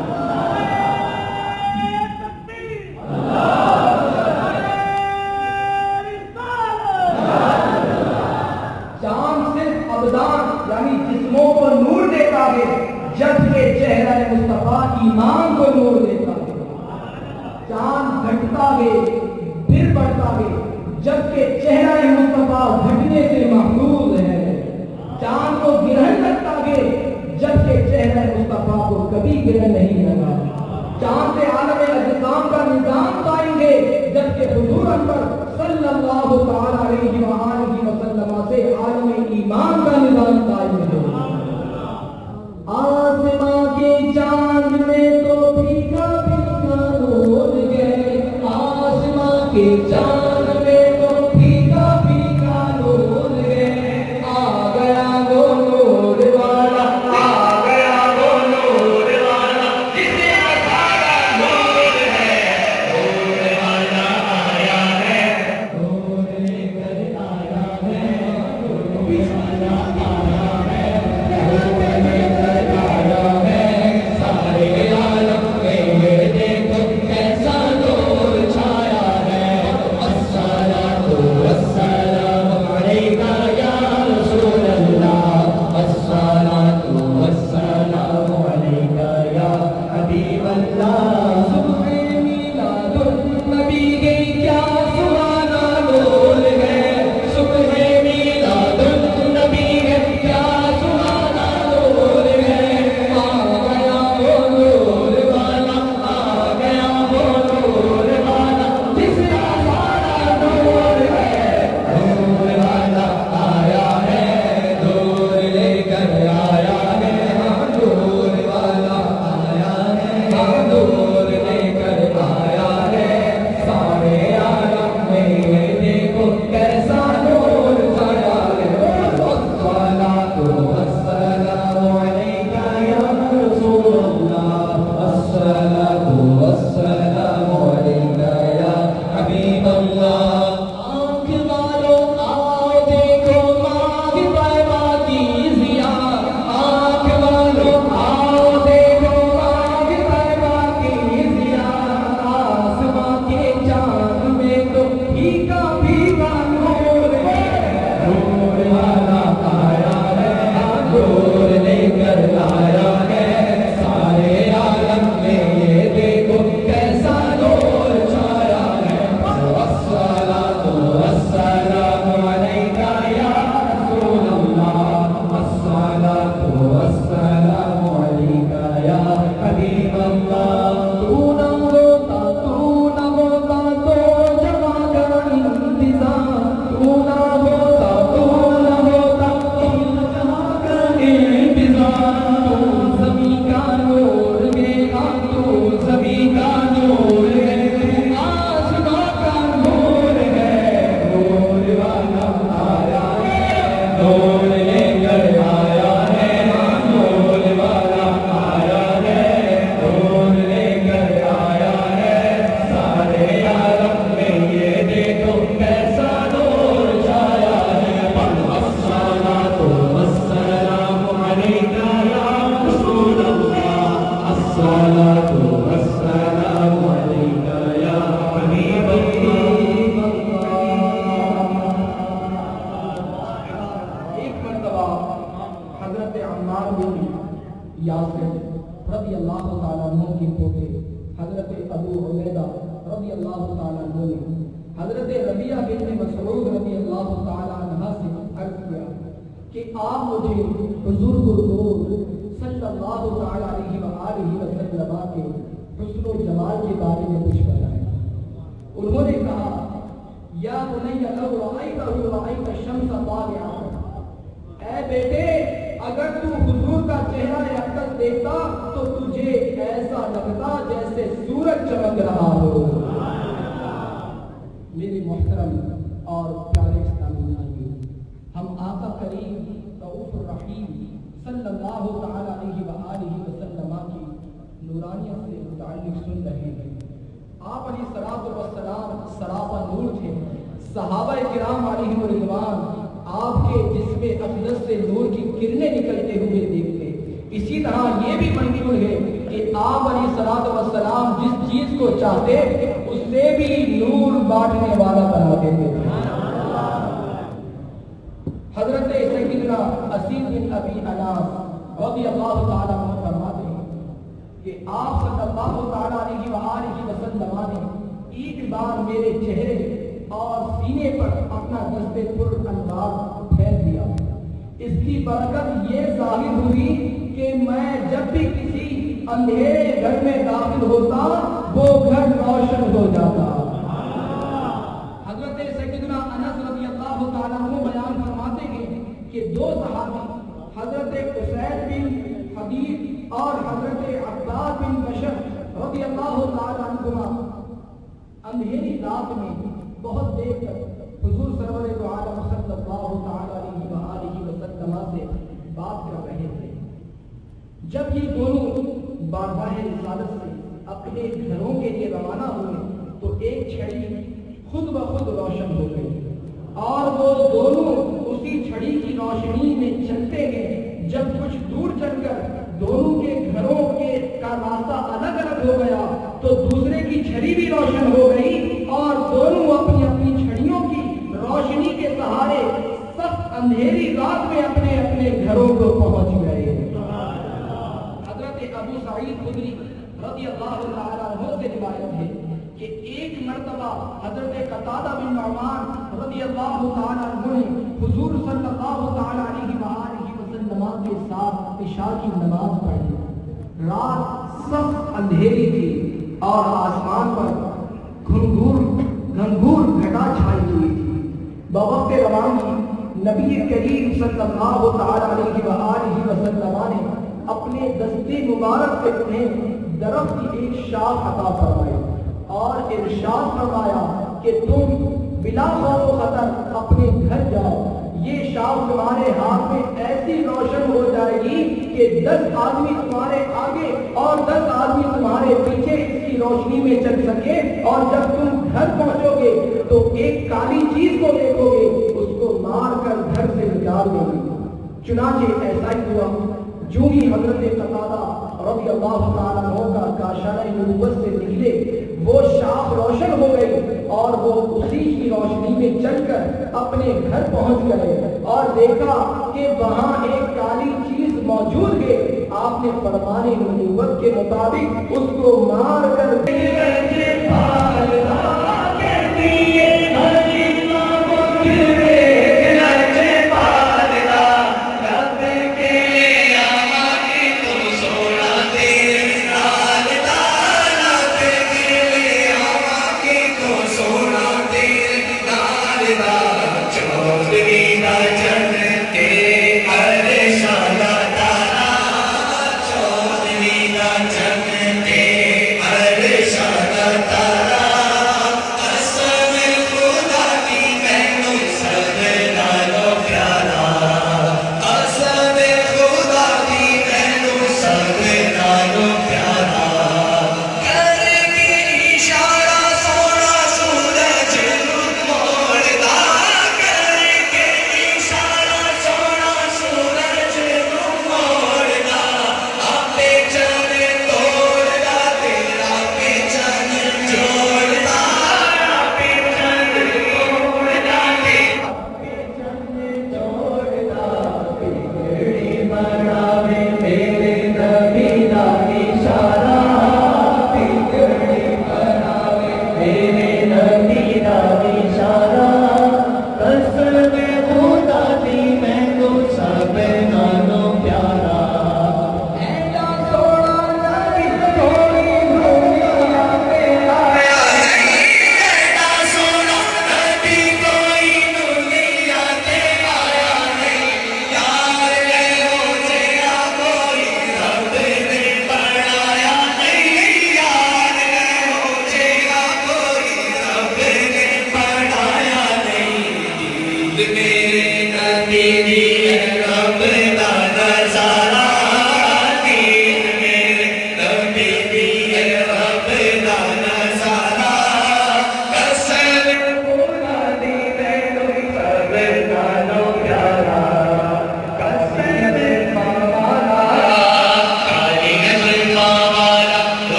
چاند صرف ابدان یعنی جسموں کو نور دیتا ہے جبکہ چہرہ مصطفیٰ ایمان کو نور دیتا ہے. چاند گھٹتا ہے پھر بڑھتا ہے جبکہ چہرہ مصطفیٰ گھٹنے سے محفوظ ہے. چاند کو گرہن لگتا ہے جبکہ چہرہ مصطفیٰ کو کبھی گرہن نہیں لگا. چاند سے عالم اجسام کا نظام قائم ہے جبکہ حضور اکبر صلی اللہ تعالی علیہ وآلہ وسلم سے عالم ایمان کا نظام قائم ہے. آسماں کے چاند میں تو پھیکا پھیکا نور ہے، آسماں کے چاند میں تو پھیکا پھیکا نور ہے. آ گیا وہ نور والا، آ گیا وہ نور والا جسے سارا نور ہے. نور والا آیا ہے، نور لے کر آیا ہے، نور والا آیا ہے، نور لے کر آیا ہے. سارے عالم میں یہ دیکھو کیسا نور چھایا ہے. الصلاۃ والسلام علیکہ یا رسول اللہ، الصلاۃ والسلام علیکہ یا حبیب اللہ. صبح میلاد النبی کے کیا سہانا نور ہے، صبح میلاد النبی کے کیا سہانا نور ہے. آ گیا وہ نور والا، آ گیا وہ نور والا جس کا سارا نور ہے. نور والا آیا ہے، نور لے کر آیا ہے. نور والا آیا ہے، نور لے کر آیا ہے. سارے عالم میں یہ دیکھو کیسا نور چھایا ہے. الصلاۃ والسلام علیکہ یا رسول اللہ، الصلاۃ والسلام علیکہ یا حبیب اللہ. آنکھ والوں آؤ دیکھو ماہ طیبہ کی ضیا، آنکھ والوں آؤ دیکھو ماہ طیبہ کی ضیا. آسماں کے چاند میں تو پھیکا پھیکا نور ہے. نور والا آیا ہے، نور لے کر آیا ہے. سارے عالم میں یہ دیکھو کیسا نور چھایا ہے. الصلاۃ والسلام علیکہ یا رسول اللہ، الصلاۃ والسلام علیکہ یا حبیب اللہ. تو نہ ہوتا تو جمع کا انتظام، تو نہ ہوتا تو جمع کا انتظام. تو زمین کا نور ہے، تو زمین کا نور ہے، تو آسمان کا نور ہے. نور والا آیا ہے، نور لے کر آیا ہے. نور والا آیا ہے، نور لے کر آیا ہے. سارے عالم میں یہ دیکھو کیسا نور چھایا ہے. الصلاۃ والسلام علیکہ یا رسول اللہ، الصلاۃ والسلام علیکہ یا حبیب اللہ. ایک مرتبہ حضرت عمار بن یاسر رضی اللہ تعالیٰ عنہ کے پوتے حضرت ابو عبیدہ رضی اللہ تعالیٰ عنہ نے حضرت ربیعہ بن مسعود رضی اللہ تعالیٰ عنہ سے عرض کیا کہ آپ مجھے حضور النور صلی اللہ تعالیٰ علیہ وآلہ وسلم کے حسن و جمال کے بارے میں کچھ بتائیں. انہوں نے کہا یا بنی لو رأیتہ رأیت الشمس طالعا، اے بیٹے اگر تو حضور کا چہرہ اقدس دیکھتا تو تجھے ایسا لگتا جیسے سورج چمک رہا ہو۔ میرے محترم اور پیارے اسلامی بھائیوں، ہم آقا کریم رؤوف الرحیم صلی اللہ تعالی علیہ وآلہ وسلم کی نورانیت سے متعلق سن رہے ہیں۔ آپ علیہ الصلوۃ والسلام سراپا نور تھے، صحابہ کرام علیہم رضوان آپ کے جسم اقدس سے نور کی کرنیں نکلتے ہوئے دیکھتے۔ اسی طرح یہ بھی منقول ہے کہ آپ علیہ الصلوۃ والسلام جس چیز کو چاہتے اس سے بھی نور بانٹنے والا بنا دیتے تھے۔ حضرت سیدنا اسید بن ابی اناس رضی اللہ تعالیٰ عنہ فرماتے ہیں کہ آپ صلی اللہ تعالیٰ علیہ وآلہ وسلم نے ایک بار میرے چہرے اور سینے پر اپنا دستے پر انوار پھیل دیا۔ اس کی برکت یہ ظاہر ہوئی کہ میں جب بھی کسی اندھیرے گھر میں داخل ہوتا وہ گھر روشن ہو جاتا۔ حضرت سیدنا انس رضی اللہ تعالیٰ عنہ بیان فرماتے ہیں کہ دو صحابی حضرت اسید بن حدید اور حضرت عباد بن بشر رضی اللہ تعالیٰ عنہما اندھیری رات میں بہت دیر تک حضور سرور دو عالم صلی اللہ تعالیٰ علیہ وآلہ وسلم سے بات کر رہے تھے۔ جب یہ دونوں بارگاہ رسالت سے اپنے گھروں کے لیے روانہ ہوئے تو ایک چھڑی خود بخود روشن ہو گئی اور وہ دونوں اسی چھڑی کی روشنی میں چلتے گئے۔ جب کچھ دور چل کر دونوں کے گھروں کا راستہ الگ الگ ہو گیا تو دوسرے کی چھڑی بھی روشن ہو گئی اور دونوں اپنی اپنی چھڑیوں کی روشنی کے سہارے سخت اندھیری رات میں اپنے اپنے گھروں کو پہنچ گئے۔ حضرت ابو سعید خدری رضی اللہ تعالیٰ عنہ سے روایت ہے کہ ایک مرتبہ حضرت قتادہ بن نعمان رضی اللہ تعالیٰ عنہ نے حضور صلی اللہ تعالیٰ علیہ وآلہ وسلم کے ساتھ عشاء کی نماز پڑھی۔ رات سخت اندھیری تھی اور آسمان پر گھنگھور گھٹا چھائی ہوئی تھی۔ بوقت روانگی نبی کریم صلی اللہ تعالیٰ علیہ وآلہ وسلم نے اپنے دستے مبارک سے انہیں درخت کی ایک شاخ عطا فرمائی اور ارشاد فرمایا کہ تم بلا خوف و خطر اپنے گھر جاؤ، یہ شاخ تمہارے ہاتھ میں ایسی روشن ہو جائے گی کہ 10 آدمی تمہارے آگے اور 10 آدمی تمہارے پیچھے اس کی روشنی میں چل سکے، اور جب تم گھر پہنچو گے تو ایک کالی چیز کو دیکھو گے، اس کو مار کر گھر سے نکال دو گے۔ چنانچہ ایسا ہی ہوا، جو ہی حضرت قتادہ رضی اللہ تعالیٰ عنہ کا کاشانہ نبوت سے نکلے وہ شاخ روشن ہو گئی اور وہ اسی کی روشنی میں چل کر اپنے گھر پہنچ گئے اور دیکھا کہ وہاں ایک کالی چیز موجود ہے۔ آپ نے فرمان نبوت کے مطابق اس کو مار کر چمکتے ہر شان تارا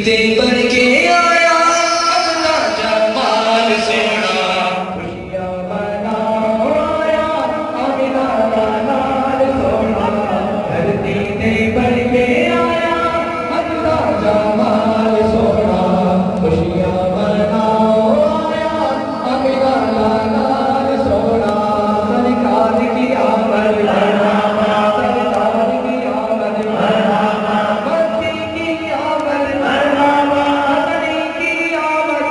دے بن کے آیا اپنا جمال سونا خوشیاں مناؤ آیا اپنا جمال سونا دھرتی دے بن کے آیا اپنا جمال سونا خوشیاں مناؤ آیا اپنا جمال سونا سرکار کی آمد سرکار کی آمد بندی کی آمد بندی کی آمد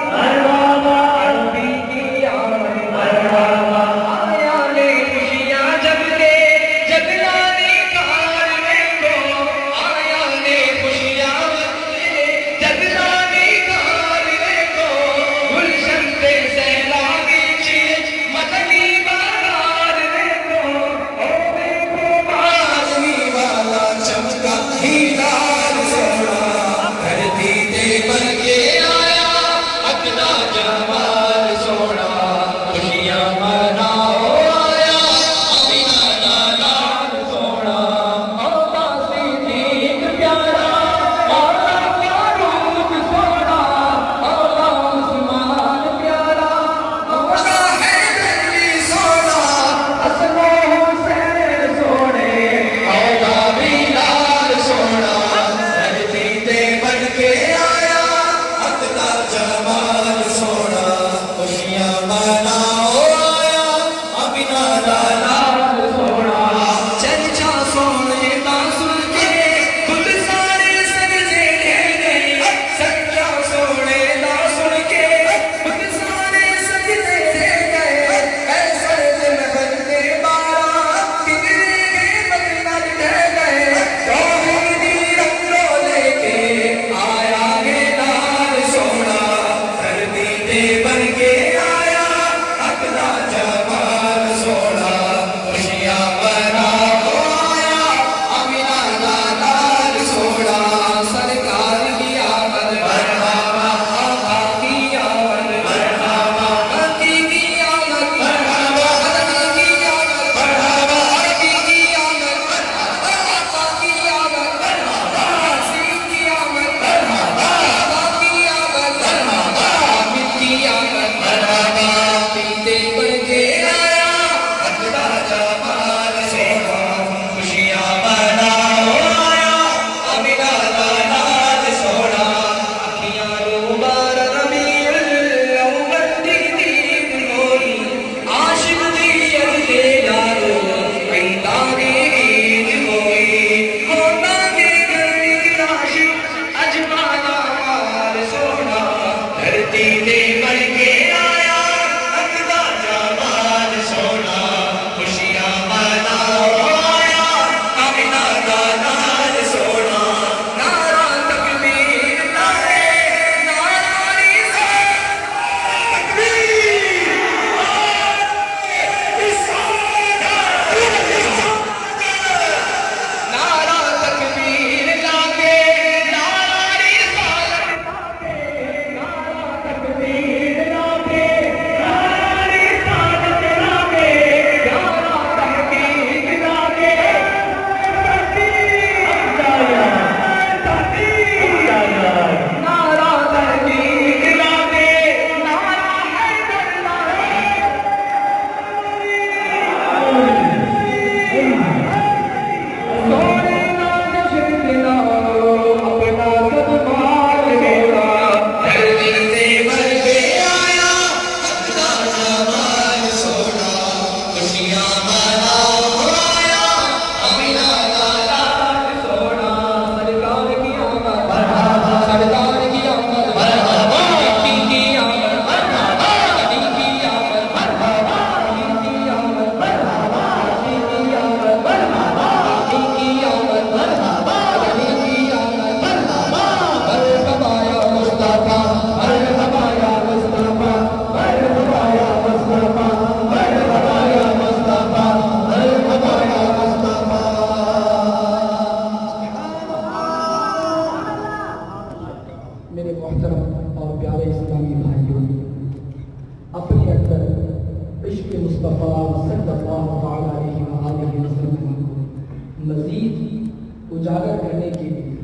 عربی کی آمد آیا نے خوشیاں جگ کے جگلانے کارنے کو آیا نے خوشیاں جگلانے کارنے کو گلشن پہ سیلابی چیز مدنی بازار کو آدمی والا چمکا ہیلال سونا دھرتی دے بن کے آیا اپنا جمال سونا خوشیاں مناؤ آیا اپنا جمال سونا مولا صدیق پیارا مولا فاروق سونا مولا عثمان پیارا مولا حیدر سونا حسن و حسین سونے مولا بلال سونا دھرتی دے بن کے آیا اپنا جمال سونا خوشیاں مناؤ آیا اپنا جلال سونا چرچا سونے دا سن کے خود سارے سجدے لے گئے سچا سونے دا سن کے خود سارے سجدے لے گئے ایسے دن بنتے بارہ کتنے بدن ڈھے گئے توحیدی رنگوں لے کے آیا ہے لال سونا دھرتی دے بن کے آیا اپنا جمال سونا خوشیاں مناؤ آیا اپنا جلال سونا سرکار کی آمد مرحبا آقا کی آمد مرحبا بندی کی آمد مرحبا بندی کی آمد مرحبا عربی کی آمد مرحبا آقا کی آمد مرحبا حسین کی آمد مرحبا آقا کی آمد مرحبا حامد کی آمد مرحبا پیتے بن کے آیا اپنا جمال سونا خوشیاں مناؤ آیا اپنا جلال سونا اکھیاں روبار ربیع الاول دی دید ہوئی عاشق دی یاد یارو عیداں دی عید ہوئی ہوتا دے گھر عاشق اجمالا مال سونا دھرتی دے بن کے آیا اپنا جمال سونا خوشیاں مناؤ آیا اپنا جلال سونا نعرہ تکبیر نعرے نعرہ رسالت تکبیر نعرہ تکبیر لاگے نعرہ رسالت لاگے نعرہ تکبیر لاگے نعرہ رسالت لاگے نعرہ تحقیق لاگے نعرہ تحقیق لاگے نعرہ حیدر سونے نام شرک لاؤ اپنا سب مال میرا دھرتی دے بن کے آیا اپنا جمال سونا خوشیاں مناؤ آیا اپنا جلال سونا سرکار کی آمد مرحبا سردار کی آمد مرحبا نبی کی آمد مرحبا علی کی آمد مرحبا علی کی آمد مرحبا علی کی آمد مرحبا علی کی آمد مرحبا علی کی آمد مرحبا مرحبا یا مصطفیٰ مرحبا یا مصطفیٰ مرحبا یا مصطفیٰ مرحبا یا مصطفیٰ مرحبا یا مصطفیٰ میرے محترم اور پیارے اسلامی بھائیوں، اپنے اندر عشق مصطفیٰ صلی اللہ علیہ وآلہ وسلم کو مزید اجاگر کرنے کے لیے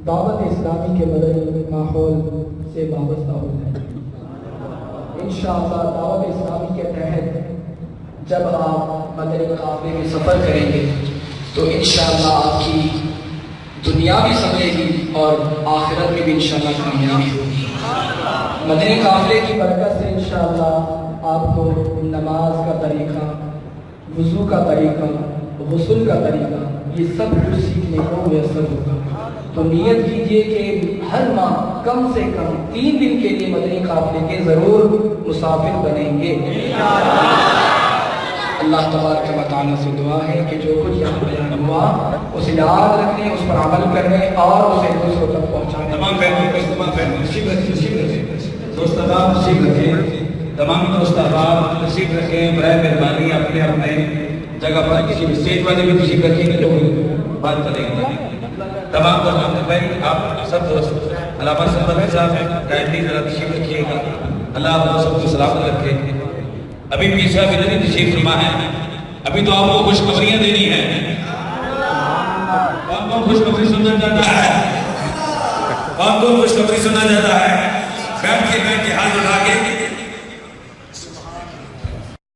دعوت اسلامی کے مدنی ماحول سے وابستہ ہو جائیں۔ انشاءاللہ دعوت اسلامی کے تحت جب آپ مدنی قافلے میں سفر کریں گے تو انشاءاللہ آپ کی دنیا بھی سنبھلے گی اور آخرت میں بھی انشاءاللہ کامیابی ہوگی۔ مدنی قافلے کی برکت سے انشاءاللہ آپ کو نماز کا طریقہ، وضو کا طریقہ، غسل کا طریقہ، یہ سب کچھ سیکھنے کو میسر ہوگا۔ تو نیت کیجئے کہ ہر ماہ کم سے کم 3 دن کے لیے مدنی قافلے کے ضرور مسافر بنیں گے۔ اللہ تبارک و تعالیٰ سے دعا ہے کہ جو کچھ یہاں بیان ہوا اسے یاد رکھنے، اس پر عمل کرنے اور اسے دوسروں تک پہنچانے۔ تمام دوست احباب نصیب رکھیں، تمام دوست احباب نصیب رکھیں، برائے مہربانی اپنے اپنے جگہ پر کسی بھی اسٹیج والے بھی نصیب رکھیں گے تو بات کریں گے۔ تمام دوست بھائی آپ سب دوست علامہ صفر صاحب کائنڈلی ذرا نصیب رکھیے گا، اللہ آپ سب کو سلامت رکھے۔ ابھی پیر صاحب ادھر ہی تشریف فرما ہے، ابھی تو آپ کو خوشخبریاں دینی ہیں۔ کون کون خوشخبری سننا چاہتا ہے؟ کون کون خوشخبری سننا چاہتا ہے؟ بیٹھ کے ہاتھ اٹھا کے